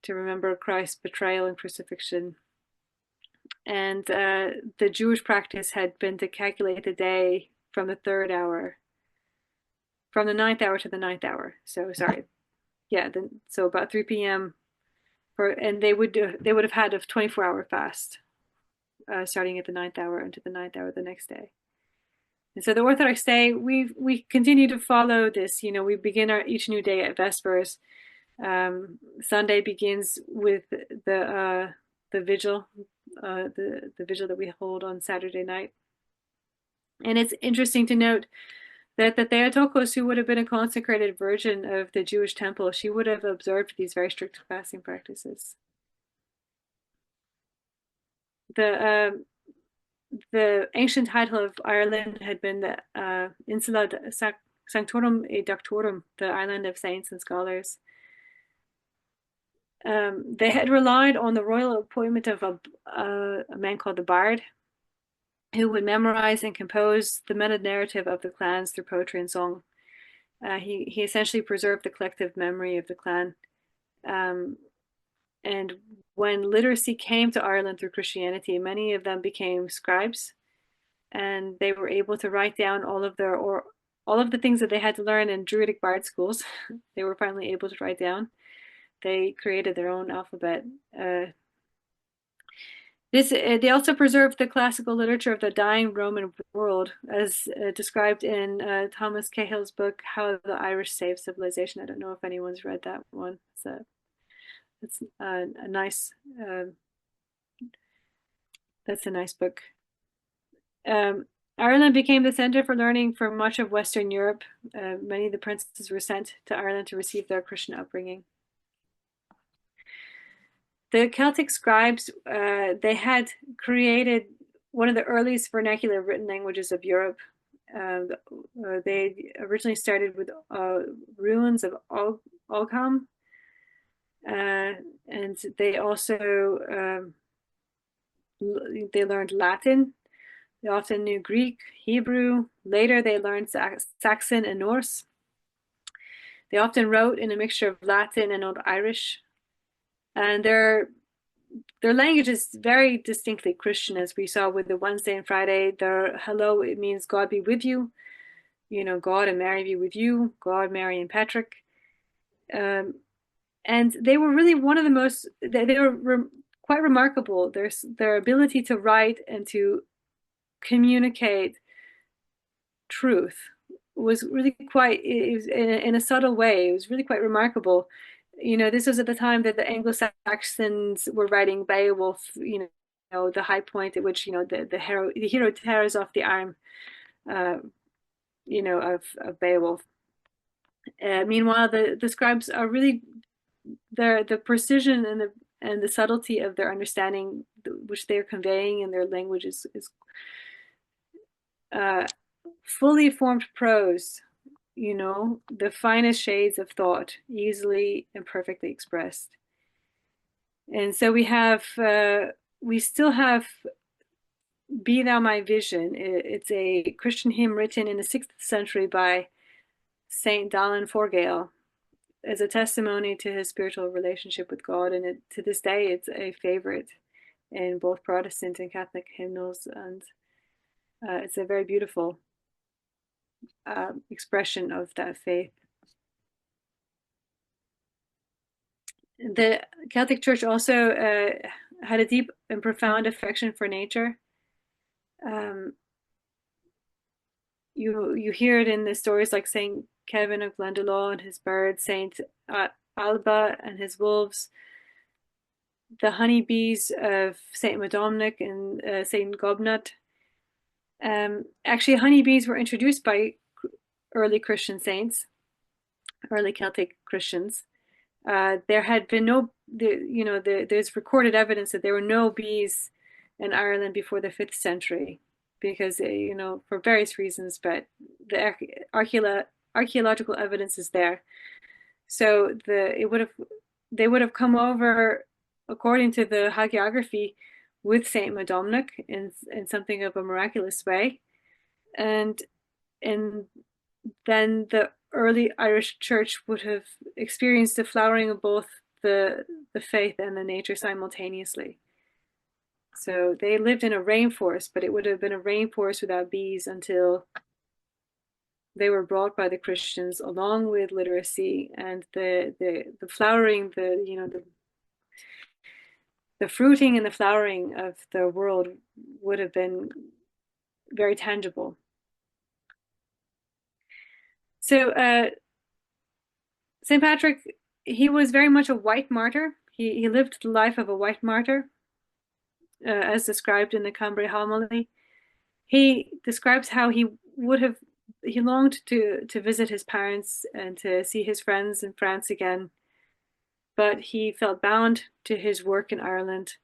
to remember Christ's betrayal and crucifixion. And the Jewish practice had been to calculate the day from the 3rd hour, from the 9th hour to the 9th hour. So sorry. Yeah, so about 3 p.m. and they would have had a 24-hour fast, starting at the 9th hour into the 9th hour the next day. And so the Orthodox day, we continue to follow this. We begin each new day at Vespers. Sunday begins with the vigil, the vigil that we hold on Saturday night. And it's interesting to note that the Theotokos, who would have been a consecrated virgin of the Jewish temple, she would have observed these very strict fasting practices. The ancient title of Ireland had been the Insula Sanctorum et Doctorum, the island of saints and scholars. They had relied on the royal appointment of a man called the Bard, who would memorize and compose the meta-narrative of the clans through poetry and song. He essentially preserved the collective memory of the clan. And when literacy came to Ireland through Christianity, many of them became scribes, and they were able to write down all of the things that they had to learn in Druidic bard schools. They were finally able to write down. They created their own alphabet. They also preserved the classical literature of the dying Roman world, as described in Thomas Cahill's book, How the Irish Saved Civilization. I don't know if anyone's read that one. It's a nice. That's a nice book. Ireland became the center for learning for much of Western Europe. Many of the princes were sent to Ireland to receive their Christian upbringing. The Celtic scribes, they had created one of the earliest vernacular written languages of Europe. They originally started with ruins of Ogham, and they also they learned Latin. They often knew Greek, Hebrew. Later, they learned Saxon and Norse. They often wrote in a mixture of Latin and Old Irish. And their their language is very distinctly Christian, as we saw with the Wednesday and Friday. Their hello, it means God be with you, God and Mary be with you, God, Mary, and Patrick. And they were really one of the most, they were quite remarkable. Their ability to write and to communicate truth was really quite, it was in a subtle way, it was really quite remarkable. This was at the time that the Anglo-Saxons were writing Beowulf, the high point at which, the hero tears off the arm, of Beowulf. Meanwhile, the scribes are really, the precision and the subtlety of their understanding, which they're conveying in their language, is fully formed prose, the finest shades of thought, easily and perfectly expressed. And so we still have Be Thou My Vision. It's a Christian hymn written in the 6th century by Saint Dallin Forgale as a testimony to his spiritual relationship with God. And to this day, it's a favorite in both Protestant and Catholic hymnals. And it's a very beautiful expression of that faith. The Celtic Church also had a deep and profound affection for nature. You hear it in the stories like Saint Kevin of Glendalough and his birds, Saint Alba and his wolves, the honeybees of Saint Madomnic and Saint Gobnut. Actually, honeybees were introduced by early Christian saints, early Celtic Christians. There had been there's recorded evidence that there were no bees in Ireland before the 5th century, because for various reasons, but the archaeological evidence is there. So they would have come over, according to the hagiography, with Saint Madomnic in something of a miraculous way, and then the early Irish church would have experienced the flowering of both the faith and the nature simultaneously. So they lived in a rainforest, but it would have been a rainforest without bees until they were brought by the Christians, along with literacy and the flowering, the fruiting and the flowering of the world would have been very tangible. So St. Patrick, he was very much a white martyr. He lived the life of a white martyr, as described in the Cambrai homily. He describes how he longed to visit his parents and to see his friends in France again, but he felt bound to his work in Ireland.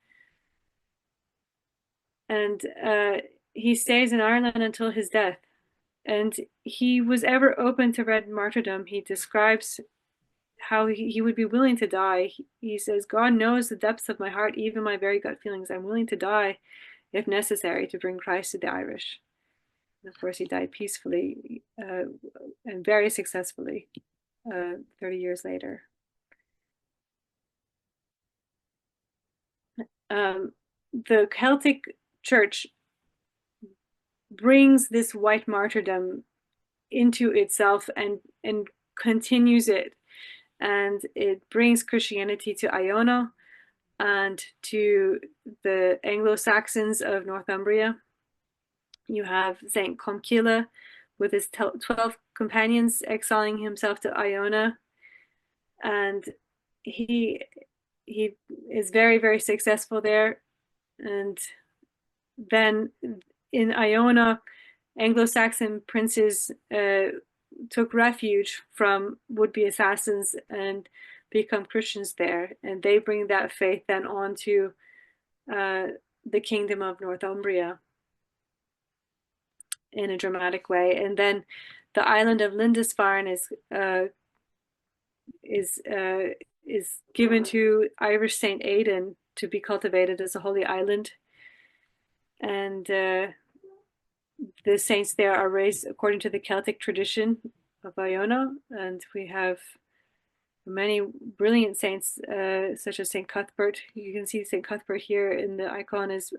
And he stays in Ireland until his death. And he was ever open to red martyrdom. He describes how he would be willing to die. He says, God knows the depths of my heart, even my very gut feelings. I'm willing to die if necessary to bring Christ to the Irish. And of course, he died peacefully and very successfully 30 years later. The Celtic Church brings this white martyrdom into itself and continues it. And it brings Christianity to Iona and to the Anglo-Saxons of Northumbria. You have Saint Comkilla with his 12 companions exiling himself to Iona, and he is very, very successful there. And then in Iona, Anglo-Saxon princes took refuge from would-be assassins and become Christians there, and they bring that faith then on to the kingdom of Northumbria in a dramatic way. And then the island of Lindisfarne is given to Irish Saint Aidan to be cultivated as a holy island, and the saints there are raised according to the Celtic tradition of Iona. And we have many brilliant saints, such as Saint Cuthbert. You can see Saint Cuthbert here in the icon is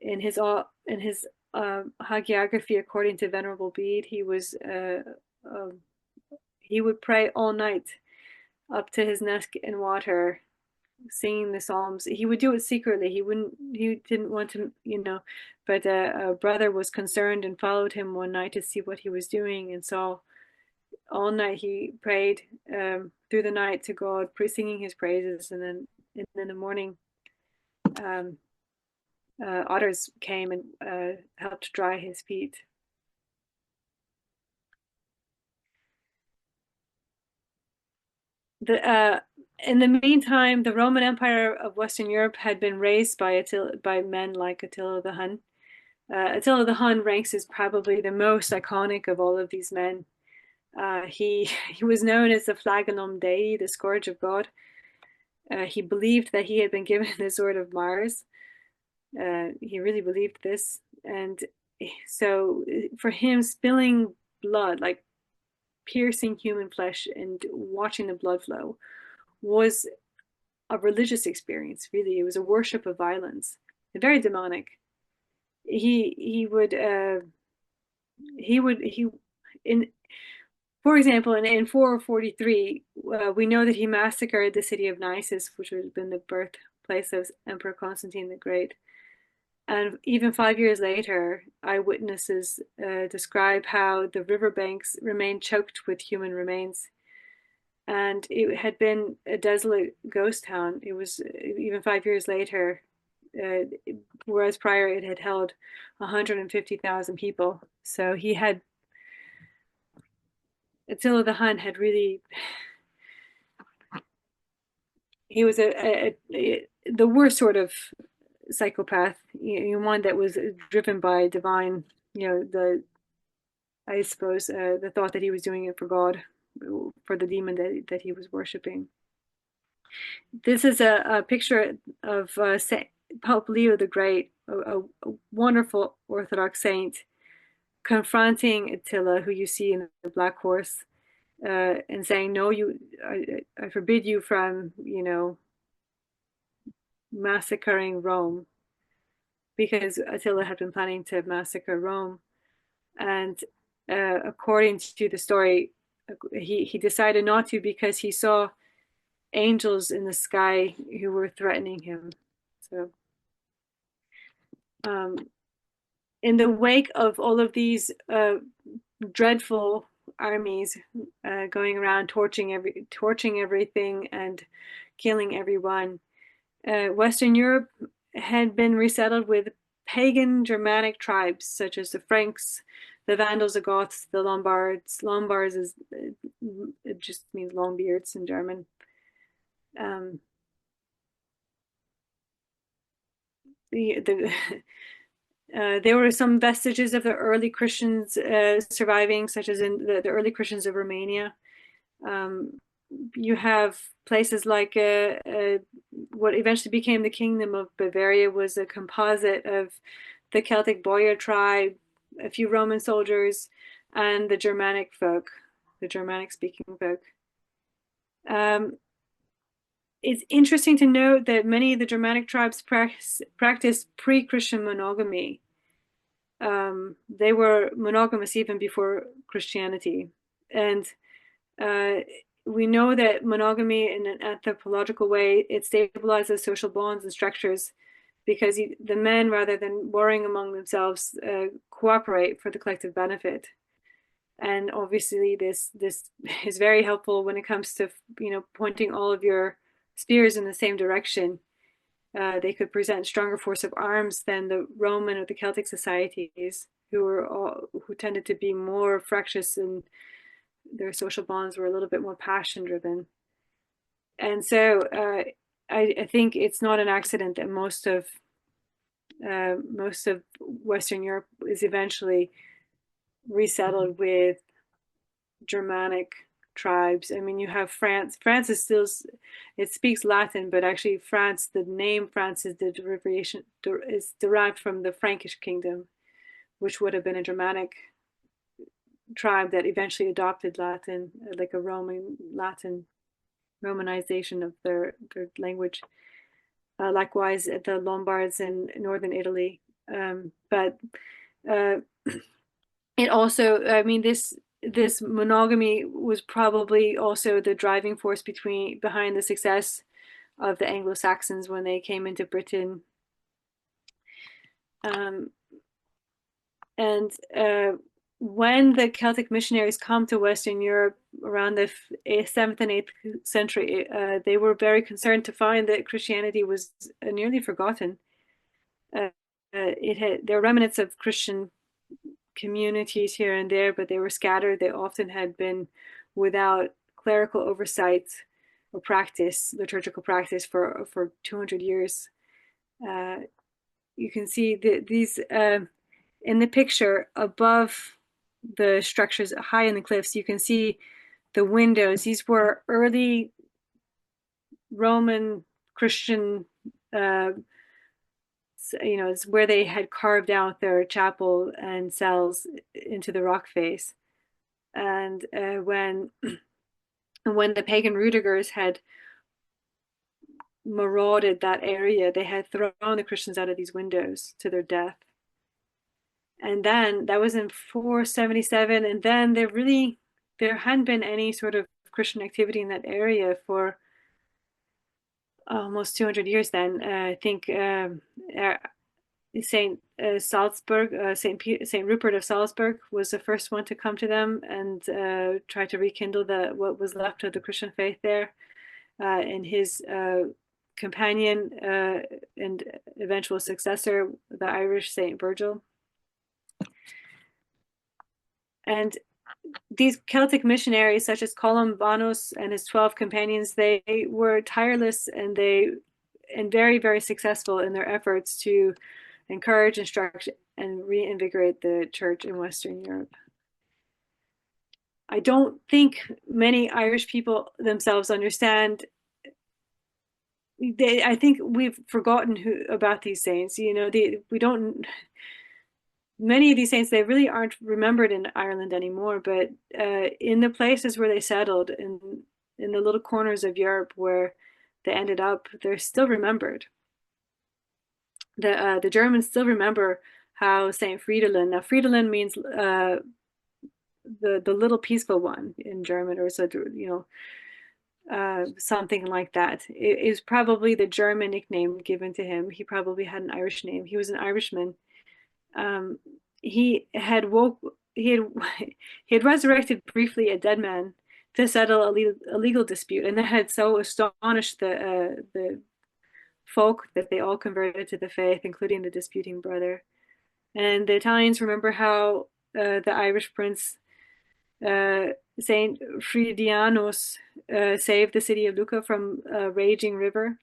in his hagiography according to Venerable Bede. He would pray all night up to his neck in water, singing the psalms. He would do it secretly. He didn't want to, but a brother was concerned and followed him one night to see what he was doing, and saw all night he prayed through the night to God, singing his praises, and then in the morning otters came and helped dry his feet. In the meantime, the Roman Empire of Western Europe had been raised by men like Attila the Hun. Attila the Hun ranks as probably the most iconic of all of these men. He was known as the Flagellum Dei, the Scourge of God. He believed that he had been given the sword of Mars. He really believed this, and so for him, spilling blood, like piercing human flesh and watching the blood flow, was a religious experience. Really, it was a worship of violence, very demonic. For example, in 443, we know that he massacred the city of Nisus, which would have been the birthplace of Emperor Constantine the Great. And even 5 years later, eyewitnesses describe how the riverbanks remained choked with human remains. And it had been a desolate ghost town. It was even 5 years later, whereas prior it had held 150,000 people. So Attila the Hun had really, he was the worst sort of psychopath, one that was driven by divine, I suppose, the thought that he was doing it for God, for the demon that he was worshiping. This is a picture of Pope Leo the Great, a wonderful Orthodox saint, confronting Attila, who you see in the black horse, and saying, "No, I forbid you from, massacring Rome," because Attila had been planning to massacre Rome. And according to the story, he decided not to because he saw angels in the sky who were threatening him. So in the wake of all of these dreadful armies going around torching everything and killing everyone, Western Europe had been resettled with pagan Germanic tribes such as the Franks, the Vandals, the Goths, the Lombards. Lombards it just means long beards in German. There were some vestiges of the early Christians surviving, such as in the early Christians of Romania. You have places like what eventually became the Kingdom of Bavaria was a composite of the Celtic boyar tribe, a few Roman soldiers, and the Germanic folk, the Germanic-speaking folk. It's interesting to note that many of the Germanic tribes practiced pre-Christian monogamy. They were monogamous even before Christianity. And we know that monogamy, in an anthropological way, it stabilizes social bonds and structures because the men, rather than warring among themselves, cooperate for the collective benefit. And obviously this is very helpful when it comes to, pointing all of your spears in the same direction. They could present stronger force of arms than the Roman or the Celtic societies, who tended to be more fractious, and their social bonds were a little bit more passion driven. And so I think it's not an accident that most of Western Europe is eventually resettled with Germanic tribes. I mean, you have France. France is still, it speaks Latin, but actually France, the name France is derived from the Frankish kingdom, which would have been a Germanic tribe that eventually adopted Latin, like a Latin Romanization of their language. Likewise, the Lombards in northern Italy. But it also, I mean, this monogamy was probably also the driving force behind the success of the Anglo-Saxons when they came into Britain. And when the Celtic missionaries come to Western Europe around the 7th and 8th century, they were very concerned to find that Christianity was nearly forgotten. There were remnants of Christian communities here and there, but they were scattered. They often had been without clerical oversight or practice, liturgical practice, for 200 years. You can see these in the picture above the structures high in the cliffs. You can see the windows. These were early Roman Christian, it's where they had carved out their chapel and cells into the rock face. And when the pagan Rudigers had marauded that area, they had thrown the Christians out of these windows to their death. And then that was in 477, and then there hadn't been any sort of Christian activity in that area for almost 200 years. Then I think Saint Salzburg, Saint Rupert of Salzburg was the first one to come to them and try to rekindle what was left of the Christian faith there. And his companion and eventual successor, the Irish Saint Virgil. And these Celtic missionaries, such as Columbanus and his 12 companions, they were tireless and very, very successful in their efforts to encourage, instruct, and reinvigorate the church in Western Europe. I don't think many Irish people themselves understand. I think we've forgotten about these saints. We don't. Many of these saints, they really aren't remembered in Ireland anymore, but in the places where they settled, in the little corners of Europe where they ended up, they're still remembered. The Germans still remember how Saint Fridolin. Now, Fridolin means the little peaceful one in German, or so, something like that. It is probably the German nickname given to him. He probably had an Irish name. He was an Irishman. He had resurrected briefly a dead man to settle a legal dispute, and that had so astonished the folk that they all converted to the faith, including the disputing brother. And the Italians remember how the Irish prince Saint Fridianus saved the city of Lucca from a raging river.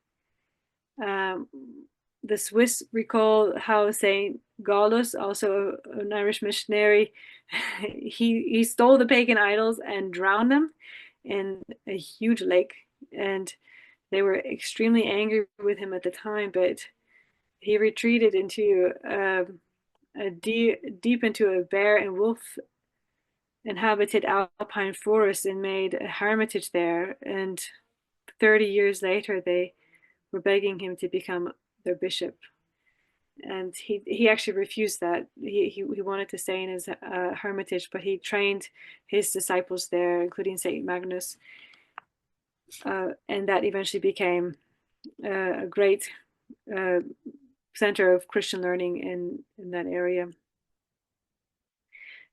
The Swiss recall how Saint Gallus, also an Irish missionary, he stole the pagan idols and drowned them in a huge lake, and they were extremely angry with him at the time, but he retreated into deep into a bear and wolf inhabited alpine forest and made a hermitage there. And 30 years later, they were begging him to become their bishop, and he actually refused that. He wanted to stay in his hermitage, but he trained his disciples there, including Saint Magnus, and that eventually became a great center of Christian learning in that area.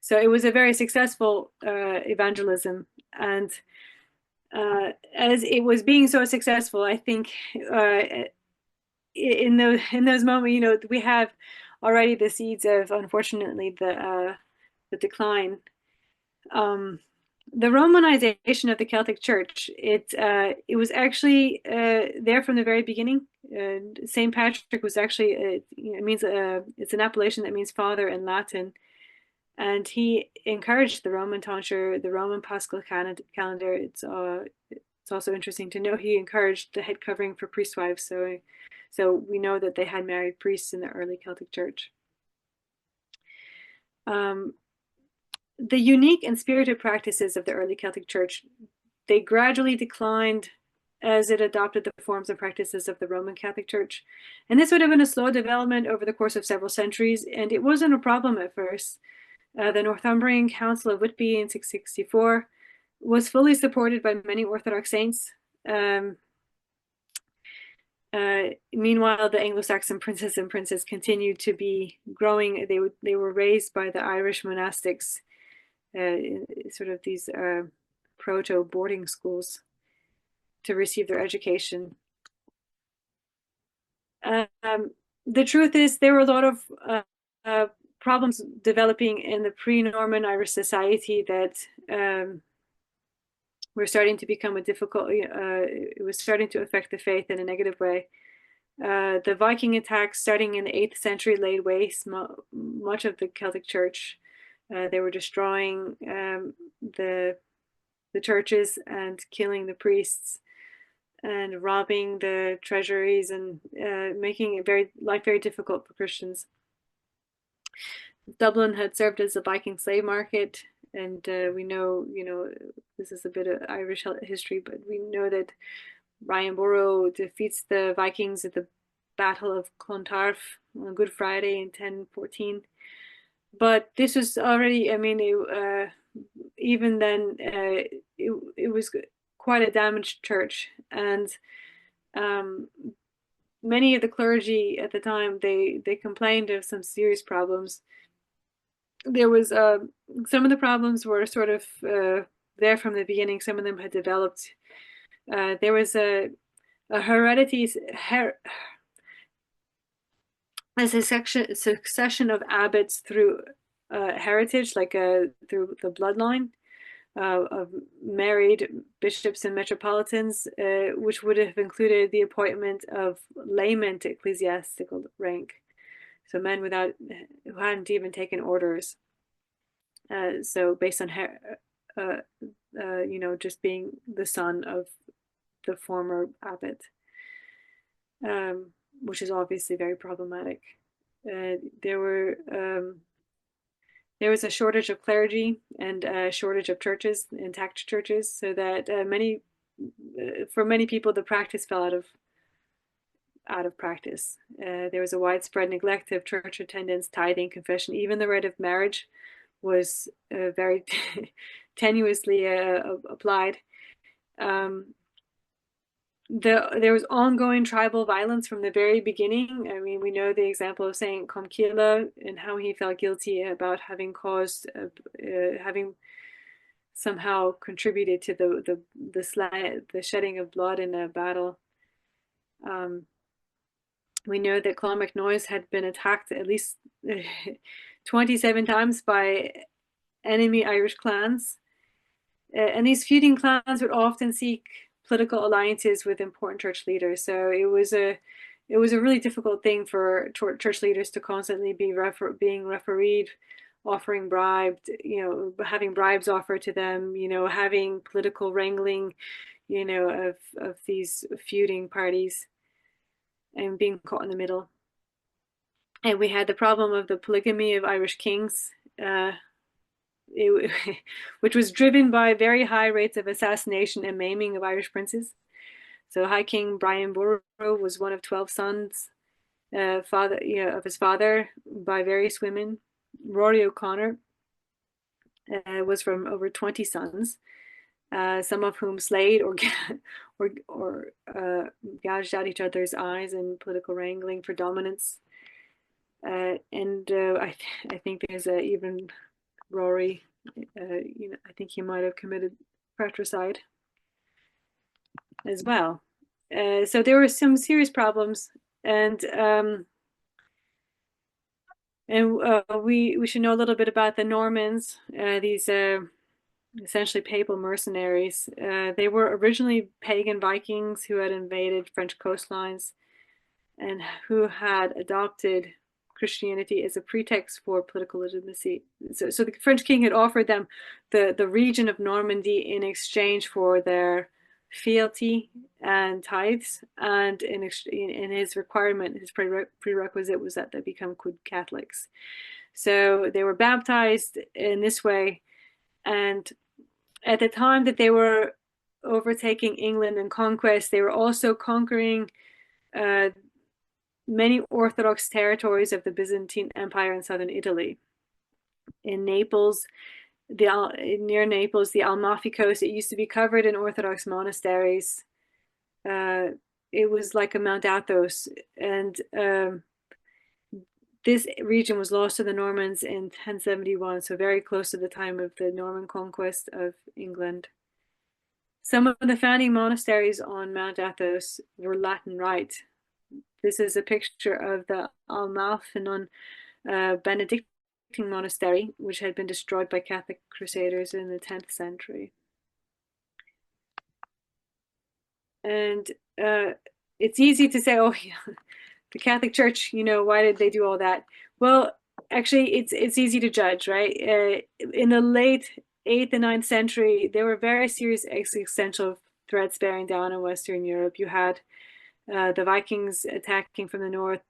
So it was a very successful evangelism, and as it was being so successful, I think in those moments, we have already the seeds of, unfortunately, the decline. The Romanization of the Celtic Church, it was actually there from the very beginning. Saint Patrick was actually it means it's an appellation that means father in Latin, and he encouraged the Roman tonsure, the Roman Paschal calendar. It's also interesting to know he encouraged the head covering for priest wives. So we know that they had married priests in the early Celtic Church. the unique and spirited practices of the early Celtic Church, they gradually declined as it adopted the forms and practices of the Roman Catholic Church. And this would have been a slow development over the course of several centuries, and it wasn't a problem at first. The Northumbrian Council of Whitby in 664 was fully supported by many Orthodox saints. Meanwhile, the Anglo-Saxon princes and princesses continued to be growing. They were raised by the Irish monastics, sort of these proto boarding schools, to receive their education. The truth is, there were a lot of problems developing in the pre-Norman Irish society that were starting to become a difficult. It was starting to affect the faith in a negative way. The Viking attacks starting in the 8th century laid waste much of the Celtic Church. They were destroying the churches and killing the priests and robbing the treasuries and making it life very difficult for Christians. Dublin had served as a Viking slave market, and we know, this is a bit of Irish history, but we know that Ryan Borrow defeats the Vikings at the Battle of Clontarf on Good Friday in 1014. But this was already, even then, it was quite a damaged church, and many of the clergy at the time, they complained of some serious problems. There was some of the problems were sort of there from the beginning. Some of them had developed. There was a succession of abbots through heritage, like through the bloodline of married bishops and metropolitans, which would have included the appointment of laymen to ecclesiastical rank. So men who hadn't even taken orders. So based on just being the son of the former abbot, which is obviously very problematic. There was a shortage of clergy and a shortage of churches, intact churches, so that for many people, the practice fell out of practice. There was a widespread neglect of church attendance, tithing, confession. Even the rite of marriage was very tenuously applied. There was ongoing tribal violence from the very beginning. I mean, we know the example of Saint Comkila and how he felt guilty about having having somehow contributed to the shedding of blood in a battle. We know that Clonmacnoise had been attacked at least 27 times by enemy Irish clans. And these feuding clans would often seek political alliances with important church leaders. So it was a really difficult thing for church leaders to constantly be being refereed, offering bribes, having bribes offered to them, having political wrangling, of these feuding parties, and being caught in the middle. And we had the problem of the polygamy of Irish kings, which was driven by very high rates of assassination and maiming of Irish princes. So High King Brian Boru was one of 12 sons, of his father by various women. Rory O'Connor was from over 20 sons, some of whom slayed or gouged out each other's eyes in political wrangling for dominance. I think there's even Rory, I think he might have committed fratricide as well. So there were some serious problems, and we should know a little bit about the Normans, these essentially papal mercenaries. They were originally pagan Vikings who had invaded French coastlines and who had adopted Christianity as a pretext for political legitimacy. So the French king had offered them the region of Normandy in exchange for their fealty and tithes, and in his requirement, his prerequisite was that they become good Catholics. So they were baptized in this way, And at the time that they were overtaking England in conquest, they were also conquering many Orthodox territories of the Byzantine Empire in southern Italy. In Naples, near Naples, the Amalfi Coast, it used to be covered in Orthodox monasteries. It was like a Mount Athos, and this region was lost to the Normans in 1071, so very close to the time of the Norman conquest of England. Some of the founding monasteries on Mount Athos were Latin Rite. This is a picture of the Amalfinon Benedictine monastery, which had been destroyed by Catholic crusaders in the 10th century. And it's easy to say, oh, yeah, the Catholic Church, why did they do all that? Well, actually, it's easy to judge, right? In the late 8th and 9th century, there were very serious existential threats bearing down on Western Europe. You had the Vikings attacking from the north,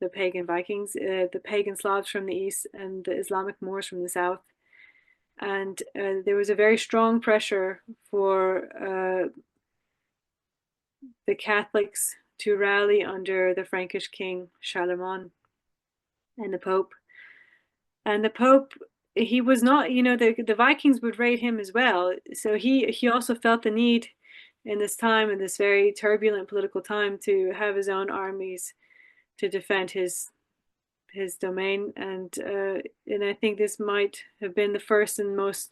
the pagan Vikings, the pagan Slavs from the east, and the Islamic Moors from the south. And there was a very strong pressure for the Catholics to rally under the Frankish king Charlemagne and the Pope. And the Pope, he was not, the Vikings would raid him as well. So he also felt the need in this time, in this very turbulent political time, to have his own armies to defend his domain. And I think this might have been the first and most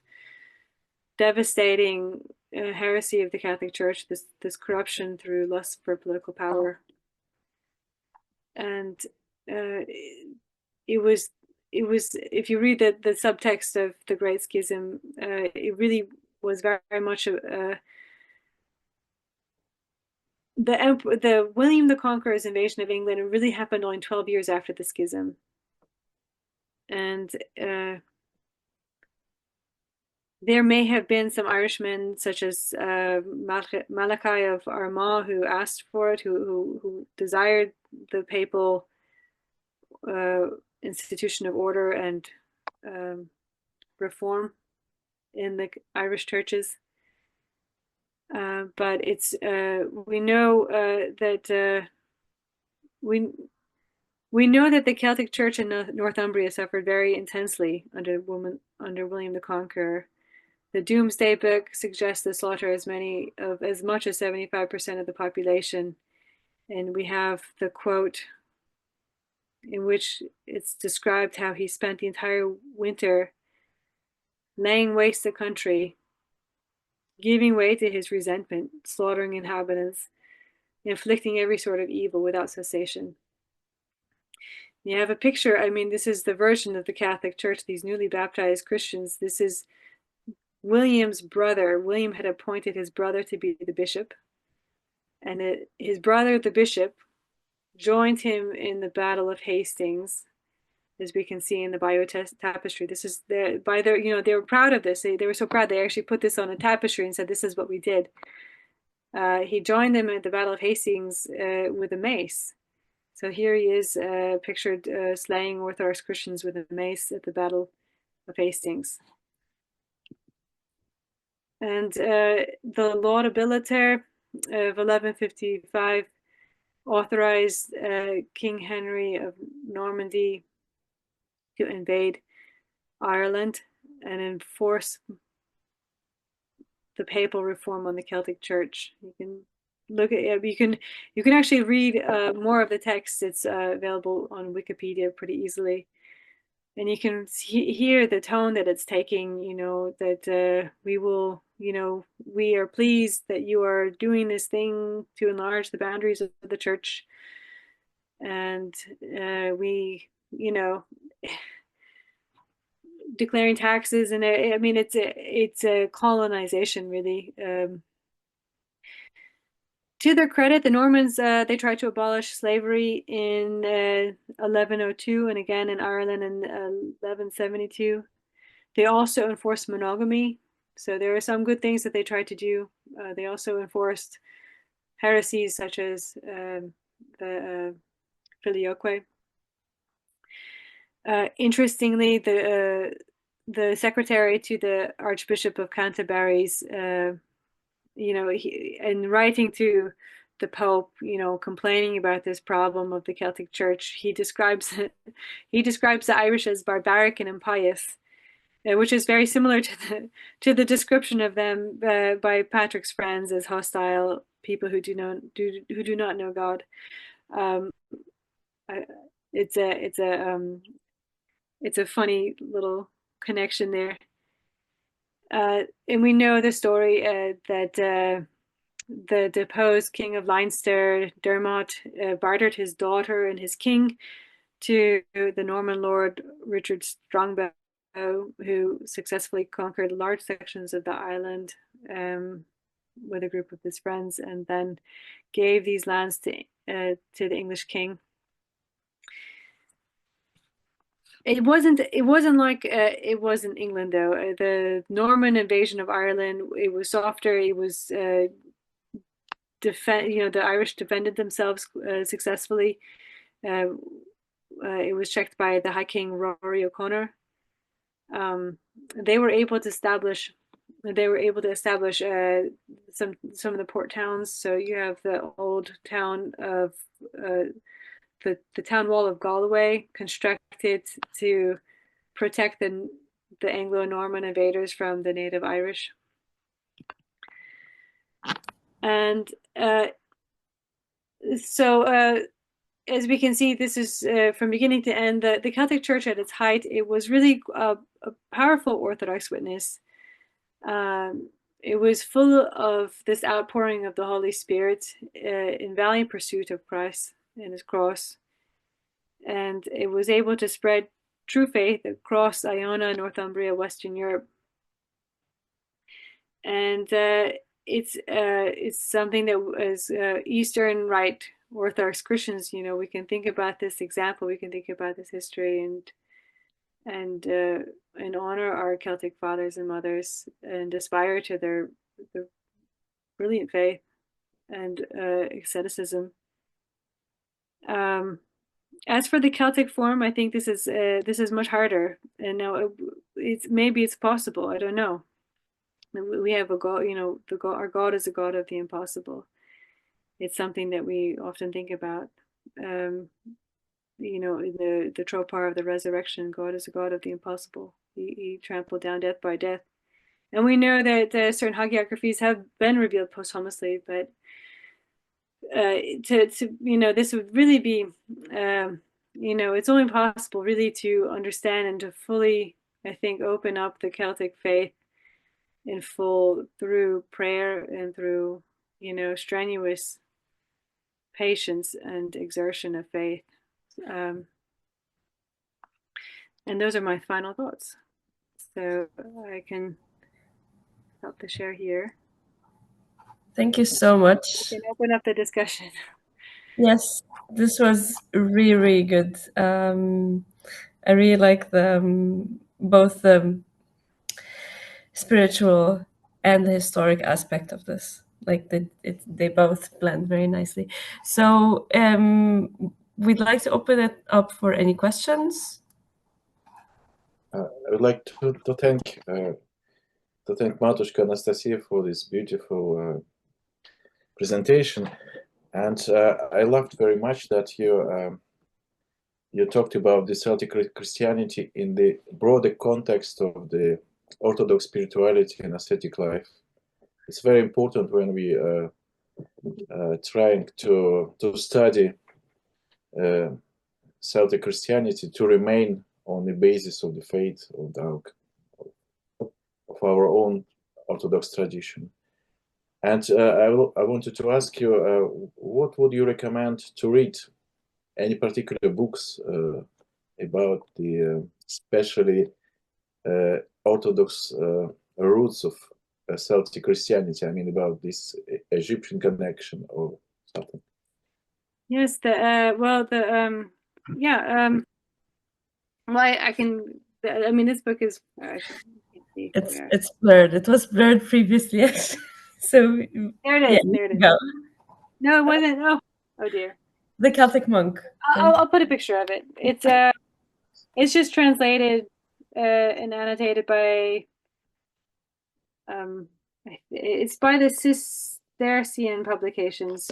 devastating heresy of the Catholic Church, this corruption through lust for political power. And it was, if you read the subtext of the Great Schism, it really was very, very much the William the Conqueror's invasion of England. It really happened only 12 years after the schism. And there may have been some Irishmen, such as Malachi of Armagh, who asked for it, who desired the papal institution of order and reform in the Irish churches. But it's we know that we know that the Celtic Church in Northumbria suffered very intensely under William the Conqueror. The Domesday Book suggests the slaughter as much as 75% of the population, and we have the quote in which it's described how he spent the entire winter laying waste the country, giving way to his resentment, slaughtering inhabitants, inflicting every sort of evil without cessation. You have a picture, this is the version of the Catholic Church, these newly baptized Christians. This is William's brother. William had appointed his brother to be the bishop, and his brother, the bishop, joined him in the Battle of Hastings, as we can see in the Bayeux tapestry. This is they were proud of this. They were so proud they actually put this on a tapestry and said, "This is what we did." He joined them at the Battle of Hastings with a mace. So here he is pictured slaying Orthodox Christians with a mace at the Battle of Hastings. And the Law Nobilitaire of 1155 authorized King Henry of Normandy to invade Ireland and enforce the papal reform on the Celtic Church. You can look at it. You can actually read more of the text. It's available on Wikipedia pretty easily. And you can hear the tone that it's taking, that we are pleased that you are doing this thing to enlarge the boundaries of the church. And declaring taxes. And it's a colonization, really. To their credit, the Normans, they tried to abolish slavery in 1102 and again in Ireland in 1172. They also enforced monogamy. So there are some good things that they tried to do. They also enforced heresies such as the filioque. Interestingly, the secretary to the Archbishop of Canterbury's, in writing to the Pope, complaining about this problem of the Celtic Church, he describes the Irish as barbaric and impious, which is very similar to the description of them by Patrick's friends as hostile people who do not know God. It's a funny little connection there. And we know the story that the deposed king of Leinster, Dermot, bartered his daughter and his king to the Norman lord Richard Strongbow, who successfully conquered large sections of the island with a group of his friends, and then gave these lands to the English king. It wasn't like it was in England though. The Norman invasion of Ireland, it was softer. It was the Irish defended themselves successfully. It was checked by the High King Rory O'Connor. They were able to establish some of the port towns. So you have the old town of the town wall of Galway, constructed to protect the Anglo-Norman invaders from the native Irish. And so as we can see, this is from beginning to end, the Celtic Church at its height, it was really a powerful Orthodox witness. It was full of this outpouring of the Holy Spirit in valiant pursuit of Christ and his cross. And it was able to spread true faith across Iona, Northumbria, Western Europe. And it's something that as Eastern Rite Orthodox Christians, we can think about this example, we can think about this history, and honor our Celtic fathers and mothers, and aspire to their brilliant faith and asceticism. As for the Celtic form, I think this is much harder, and now maybe it's possible. I don't know. We have a God, our God is a God of the impossible. It's something that we often think about. In the tropar of the resurrection, God is a God of the impossible. He trampled down death by death, and we know that certain hagiographies have been revealed posthumously, but this would really be, it's only possible really to understand and to fully, I think, open up the Celtic faith in full through prayer and through, strenuous patience and exertion of faith. And those are my final thoughts. So I can stop the share here. Thank you so much. We can open up the discussion. Yes, this was really, really good. I really like both the spiritual and the historic aspect of this. Like they both blend very nicely. So we'd like to open it up for any questions. I would like to thank Matushka Anastasia for this beautiful presentation, and I loved very much that you talked about the Celtic Christianity in the broader context of the Orthodox spirituality and ascetic life. It's very important when we trying to study Celtic Christianity to remain on the basis of the faith of our own Orthodox tradition. And I wanted to ask you, what would you recommend to read? Any particular books about the especially Orthodox roots of Celtic Christianity? I mean, about this Egyptian connection or something. Yes, I can. I mean, this book is. It's blurred. It was blurred previously, actually. So there it is. Yeah, there it is. Go. No, it wasn't. Oh dear. The Celtic monk. I'll put a picture of it. It's just translated and annotated by it's by the Cistercian publications,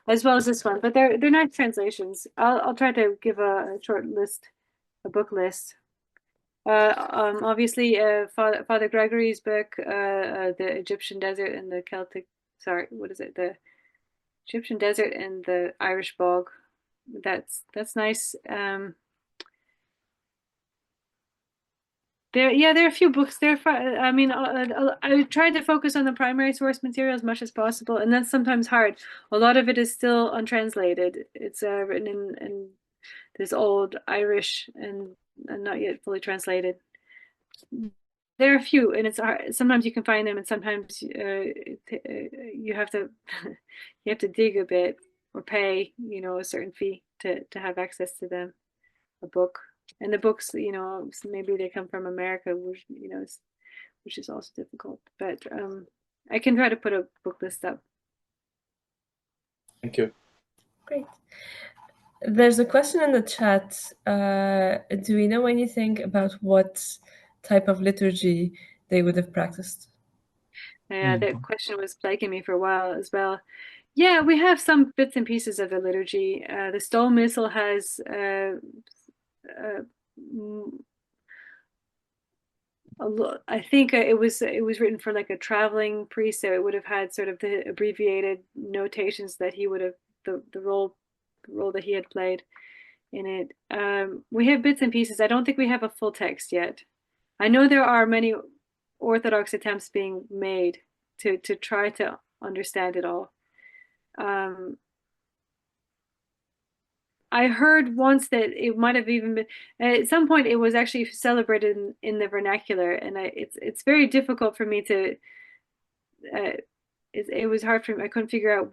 as well as this one, but they're nice translations. I'll try to give a short list, a book list. Obviously, Father Gregory's book, the Egyptian Desert and the Celtic. Sorry, what is it? The Egyptian Desert and the Irish Bog. That's nice. There are a few books there. I mean, I tried to focus on the primary source material as much as possible, and that's sometimes hard. A lot of it is still untranslated. It's written in this old Irish and not yet fully translated. There are a few, and it's hard. Sometimes you can find them, and sometimes you have to you have to dig a bit or pay, a certain fee to have access to them, a book. And the books, maybe they come from America, which is also difficult. But I can try to put a book list up. Thank you. Great. There's a question in the chat. Do we know anything about what type of liturgy they would have practiced? Yeah, that question was plaguing me for a while as well. Yeah, we have some bits and pieces of the liturgy. The Stole Missal has I think it was written for like a traveling priest, so it would have had sort of the abbreviated notations that he would have the role that he had played in it. We have bits and pieces. I don't think we have a full text yet. I know there are many Orthodox attempts being made to try to understand it all. I heard once that it might have even been at some point it was actually celebrated in the vernacular, and it's very difficult for me to. It was hard for me. I couldn't figure out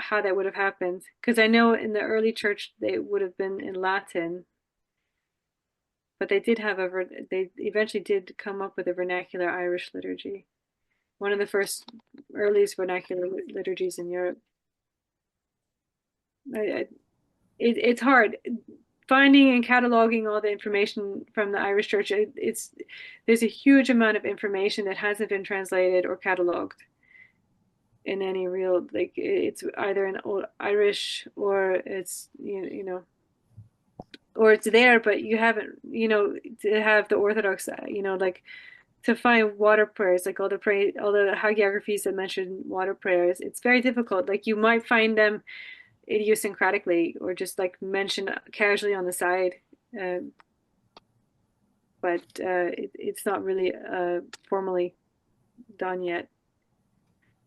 how that would have happened, because I know in the early church they would have been in Latin, but they eventually did come up with a vernacular Irish liturgy, one of the first earliest vernacular liturgies in Europe. It's hard finding and cataloging all the information from the Irish Church. There's a huge amount of information that hasn't been translated or cataloged in any real, like, it's either in Old Irish or it's or it's there, but you haven't, to have the Orthodox, like to find water prayers, like all the hagiographies that mention water prayers. It's very difficult. Like you might find them idiosyncratically or just like mentioned casually on the side, but it's not really formally done yet.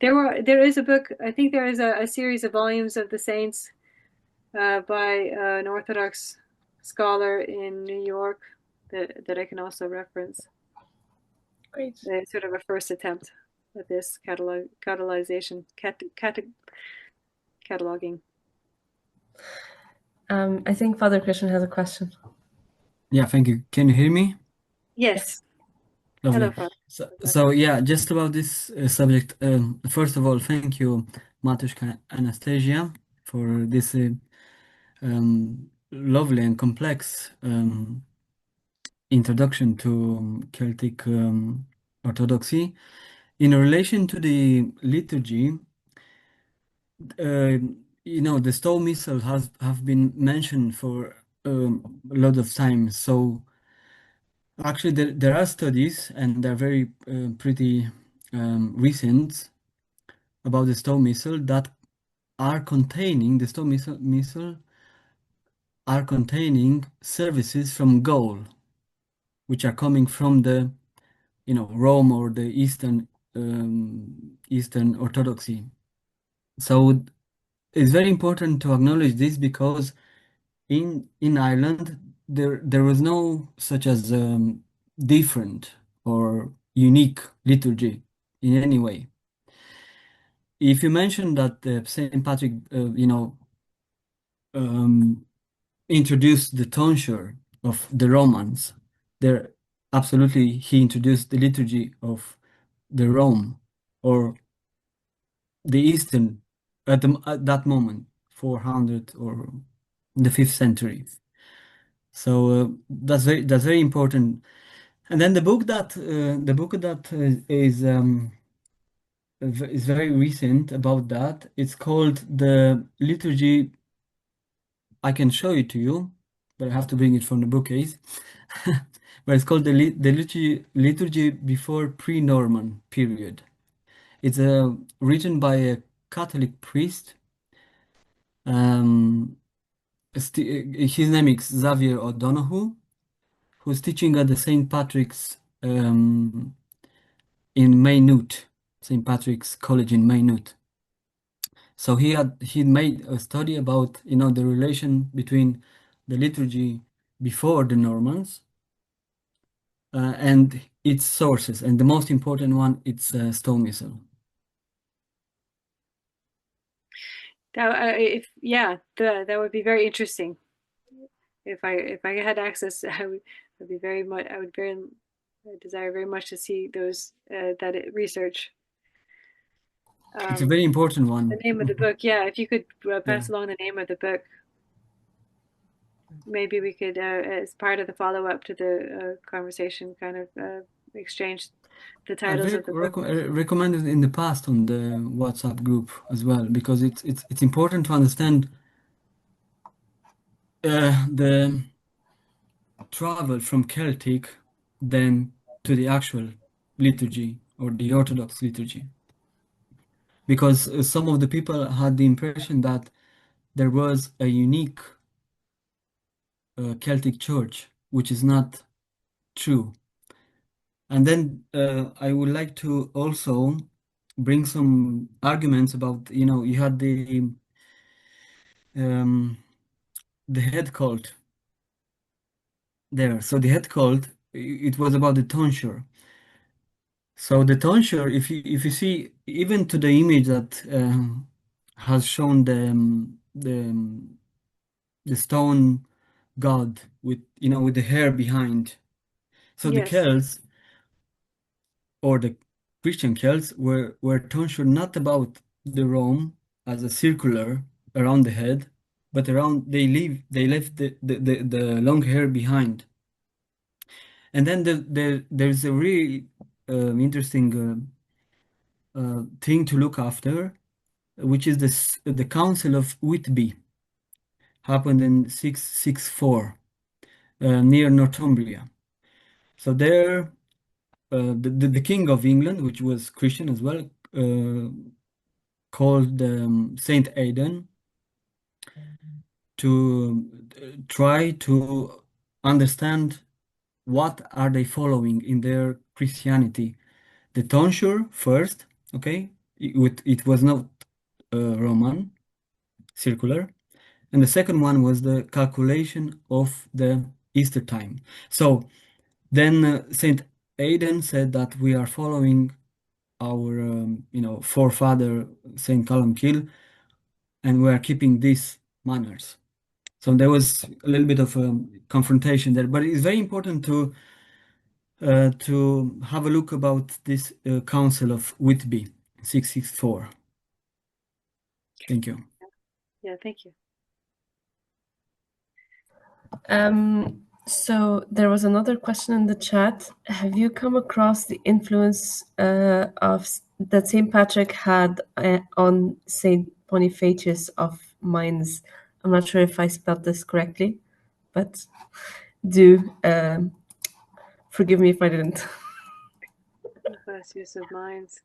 There is a book, I think there is a series of volumes of the saints by an Orthodox scholar in New York that I can also reference. Great. It's sort of a first attempt at this cataloging. I think Father Christian has a question. Yeah, thank you. Can you hear me? Yes. Lovely. Hello, Father. So yeah, just about this subject. First of all, thank you, Matushka Anastasia, for this lovely and complex introduction to Celtic orthodoxy. In relation to the liturgy, the Stole Missal have been mentioned for a lot of time. So actually, there are studies, and they're very pretty recent, about the Stole Missal that are containing the Stole Missal are containing services from Gaul, which are coming from the Rome or the Eastern Orthodoxy. So it's very important to acknowledge this, because in Ireland there was no such as different or unique liturgy in any way. If you mention that Saint Patrick, introduced the tonsure of the Romans, there absolutely he introduced the liturgy of the Rome or the Eastern at that moment, 400 or the 5th century. So that's very important. And then the book that is very recent about that. It's called the liturgy. I can show it to you, but I have to bring it from the bookcase. But it's called the liturgy before pre-Norman period. It's written by a Catholic priest. His name is Xavier O'Donoghue, who's teaching at the St. Patrick's in Maynooth, St. Patrick's College in Maynooth. So he made a study about the relation between the liturgy before the Normans and its sources, and the most important one it's stone missal. That would be very interesting. If I had access, I would desire very much to see those that research. It's a very important one. The name of the book, yeah. If you could pass along the name of the book, maybe we could, as part of the follow-up to the conversation, kind of exchange the titles of the book. Recommended in the past on the WhatsApp group as well, because it's important to understand the travel from Celtic then to the actual liturgy or the Orthodox liturgy. Because some of the people had the impression that there was a unique Celtic church, which is not true. And then I would like to also bring some arguments about, you had the head cult there. So the head cult, it was about the tonsure. So the tonsure, if you see, even to the image that has shown the stone god with with the hair behind. So the Yes. Celts or the Christian Celts were tonsure not about the Rome as a circular around the head, but around they left the long hair behind. And then there's a really interesting thing to look after, which is the Council of Whitby, happened in 664 near Northumbria. So there, the King of England, which was Christian as well, called Saint Aidan to try to understand what are they following in their Christianity. The tonsure first, okay, it was not Roman, circular, and the second one was the calculation of the Easter time. So then Saint Aidan said that we are following our forefather Saint Columbkill, and we are keeping these manners. So there was a little bit of a confrontation there, but it's very important to have a look about this Council of Whitby, 664. Thank you. Yeah, thank you. So there was another question in the chat. Have you come across the influence that St. Patrick had on St. Bonifacius of Mainz? I'm not sure if I spelled this correctly, but do forgive me if I didn't. Best use of minds.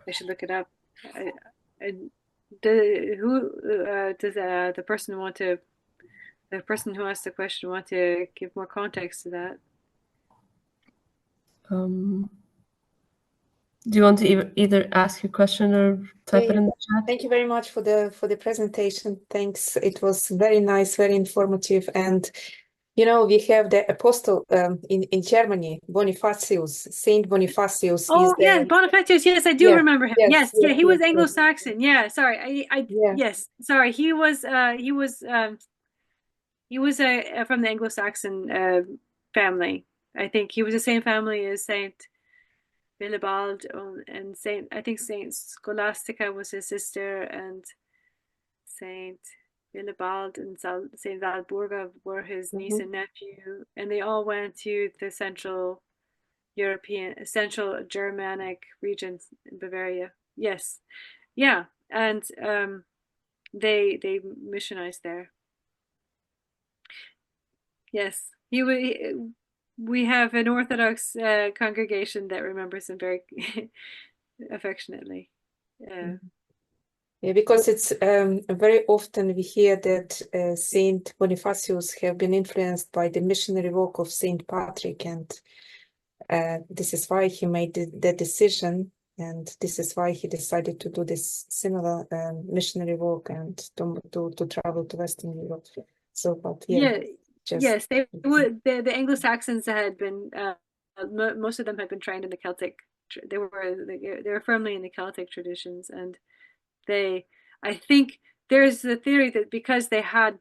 I should look it up. Does the person want to? The person who asked the question want to give more context to that? Do you want to either ask your question or type it in the chat? Thank you very much for the presentation. Thanks. It was very nice, very informative. And we have the apostle in Germany, Bonifacius, Saint Bonifacius. Oh, yes, Bonifacius. Yes, I do remember him. Yes, he was Anglo-Saxon. Yeah, sorry. Yes, sorry. He was from the Anglo-Saxon family. I think he was the same family as Saint Willibald and Saint Scholastica was his sister, and Saint Willibald and St. Walburga were his niece Mhm. and nephew, and they all went to the Central Germanic regions in Bavaria. Yes, yeah, and they missionized there. Yes, we have an Orthodox congregation that remembers him very affectionately. Yeah, because it's very often we hear that Saint Bonifacius have been influenced by the missionary work of Saint Patrick, and this is why he made the decision, and this is why he decided to do this similar missionary work and to travel to Western Europe. So, but yeah, yes, they would. The Anglo-Saxons had been most of them had been trained in the Celtic. They were firmly in the Celtic traditions, and I think there's the theory that because they had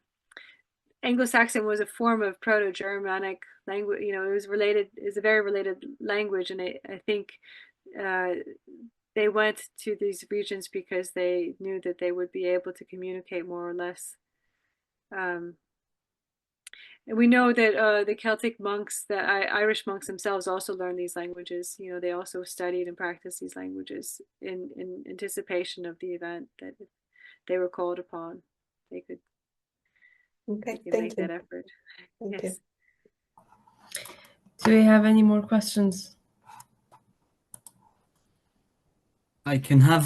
Anglo-Saxon was a form of Proto-Germanic language, it was related, is a very related language, and I think they went to these regions because they knew that they would be able to communicate more or less. And we know that the Celtic monks, the Irish monks themselves also learned these languages. They also studied and practiced these languages in anticipation of the event that if they were called upon, they could make that effort. Yes. Do we have any more questions? I can have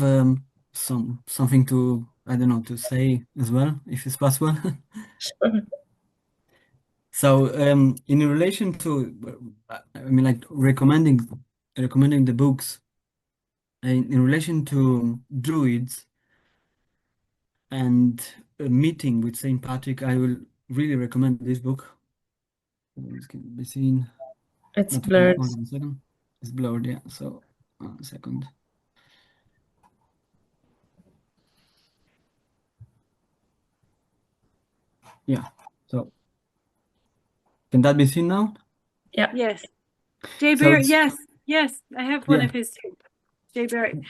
something to, I don't know, to say as well, if it's possible. Sure. So in relation to, I mean, like recommending the books in relation to Druids and a meeting with Saint Patrick, I will really recommend this book. This can be seen. It's blurred. Hold on a second. It's blurred, yeah. So a second. Yeah. So can that be seen now? Yeah. Yes. J. Barry. Yes. I have one of his too. J. Barry.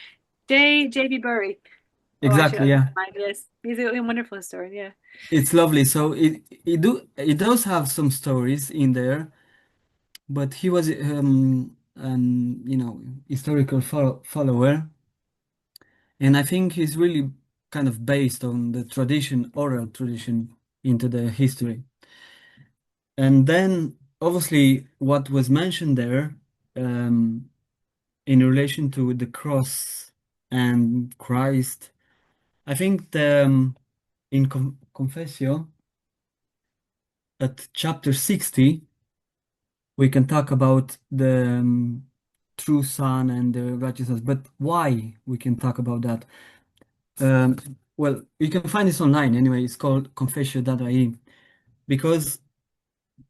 J.B. Burry. Exactly. Yeah. Yes, he's a wonderful story. Yeah. It's lovely. So it does have some stories in there, but he was an historical follower, and I think he's really kind of based on the oral tradition into the history. And then obviously what was mentioned there in relation to the cross and Christ, I think in Confessio at chapter 60 we can talk about the true Son and the righteousness, but why we can talk about that? Well, you can find this online anyway. It's called confessio.ie, because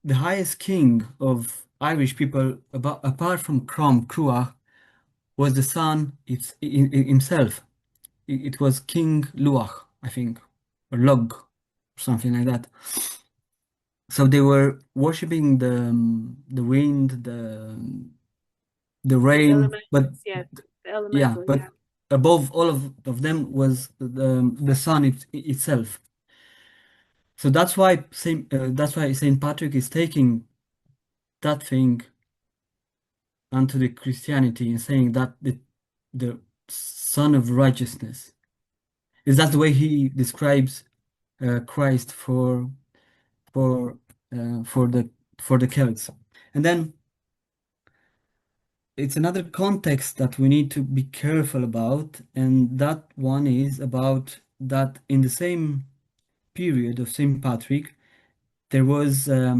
the highest king of Irish people, apart from Crumh, was the sun himself. It was King Luach, I think, or Lug, or something like that. So they were worshipping the wind, the rain, but the above all of them was the sun itself. So that's why Saint Patrick is taking that thing onto the Christianity and saying that the Son of Righteousness is that the way he describes Christ for the Celts. And then it's another context that we need to be careful about, and that one is about that in the same period of Saint Patrick, there was a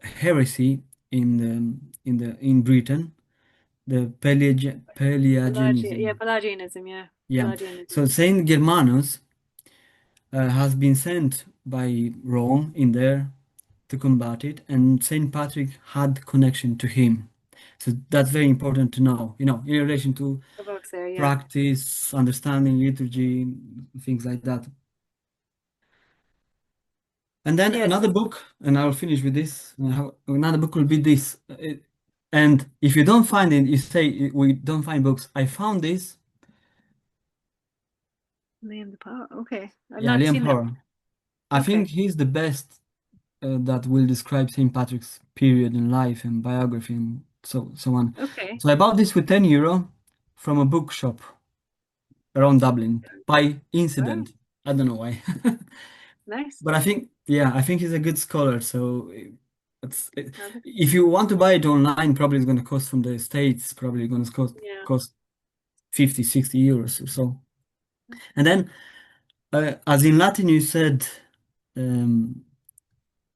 heresy in Britain, the Pelagianism. Pelagianism. Yeah. Pelagianism. So Saint Germanus has been sent by Rome in there to combat it, and Saint Patrick had connection to him. So that's very important to know, in relation to practice, understanding liturgy, things like that. And then another book, and I'll finish with this. Another book will be this. And if you don't find it, you say we don't find books. I found this. Liam the Power. Okay. Liam Power. I Okay. think he's the best that will describe St. Patrick's period in life and biography and so on. Okay. So I bought this with €10 from a bookshop around Dublin by incident. I don't know why. Nice. But I think he's a good scholar. So Okay. if you want to buy it online, probably it's going to cost from the States, probably going to Yeah. cost 50, 60 euros or so. And then, as in Latin, you said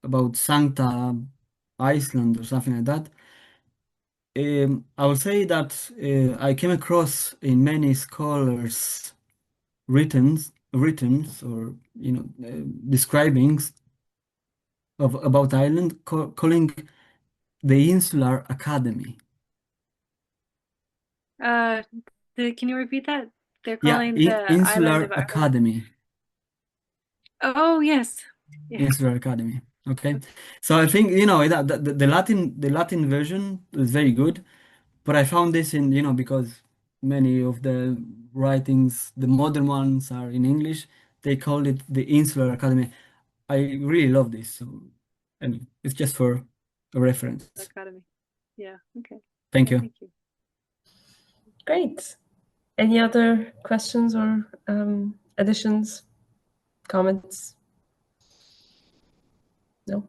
about Sancta Iceland or something like that. I will say that I came across in many scholars' writings or describings about Ireland, calling the Insular Academy. Can you repeat that? They're Yeah, calling the island Insular of Ireland. Academy. Oh, yes. Yeah. Insular Academy. Okay, so I think that the Latin version is very good, but I found this in because many of the writings, the modern ones, are in English. They call it the Insular Academy. I really love this. So, and it's just for a reference. Academy. Yeah. Okay. Thank Yeah, you. thank you. Great. Any other questions or additions, comments? No.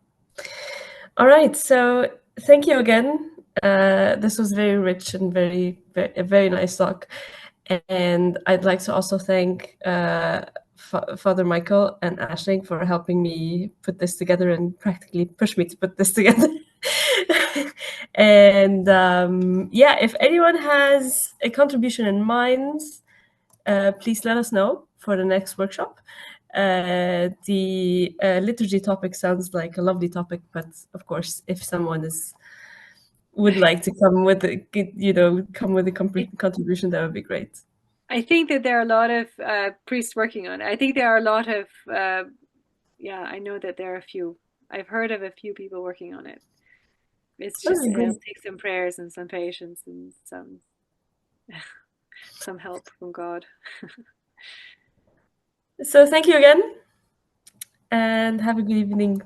All right. So thank you again. This was very rich and a very nice talk. And I'd like to also thank Father Michael and Aisling for helping me put this together and practically push me to put this together. And if anyone has a contribution in mind, please let us know for the next workshop. The liturgy topic sounds like a lovely topic, but of course, if someone would like to come with a contribution, that would be great. I think that there are a lot of priests working on it. I think there are a lot of I know that there are a few. I've heard of a few people working on it. It's just it'll take some prayers and some patience and some help from God. So thank you again, and have a good evening.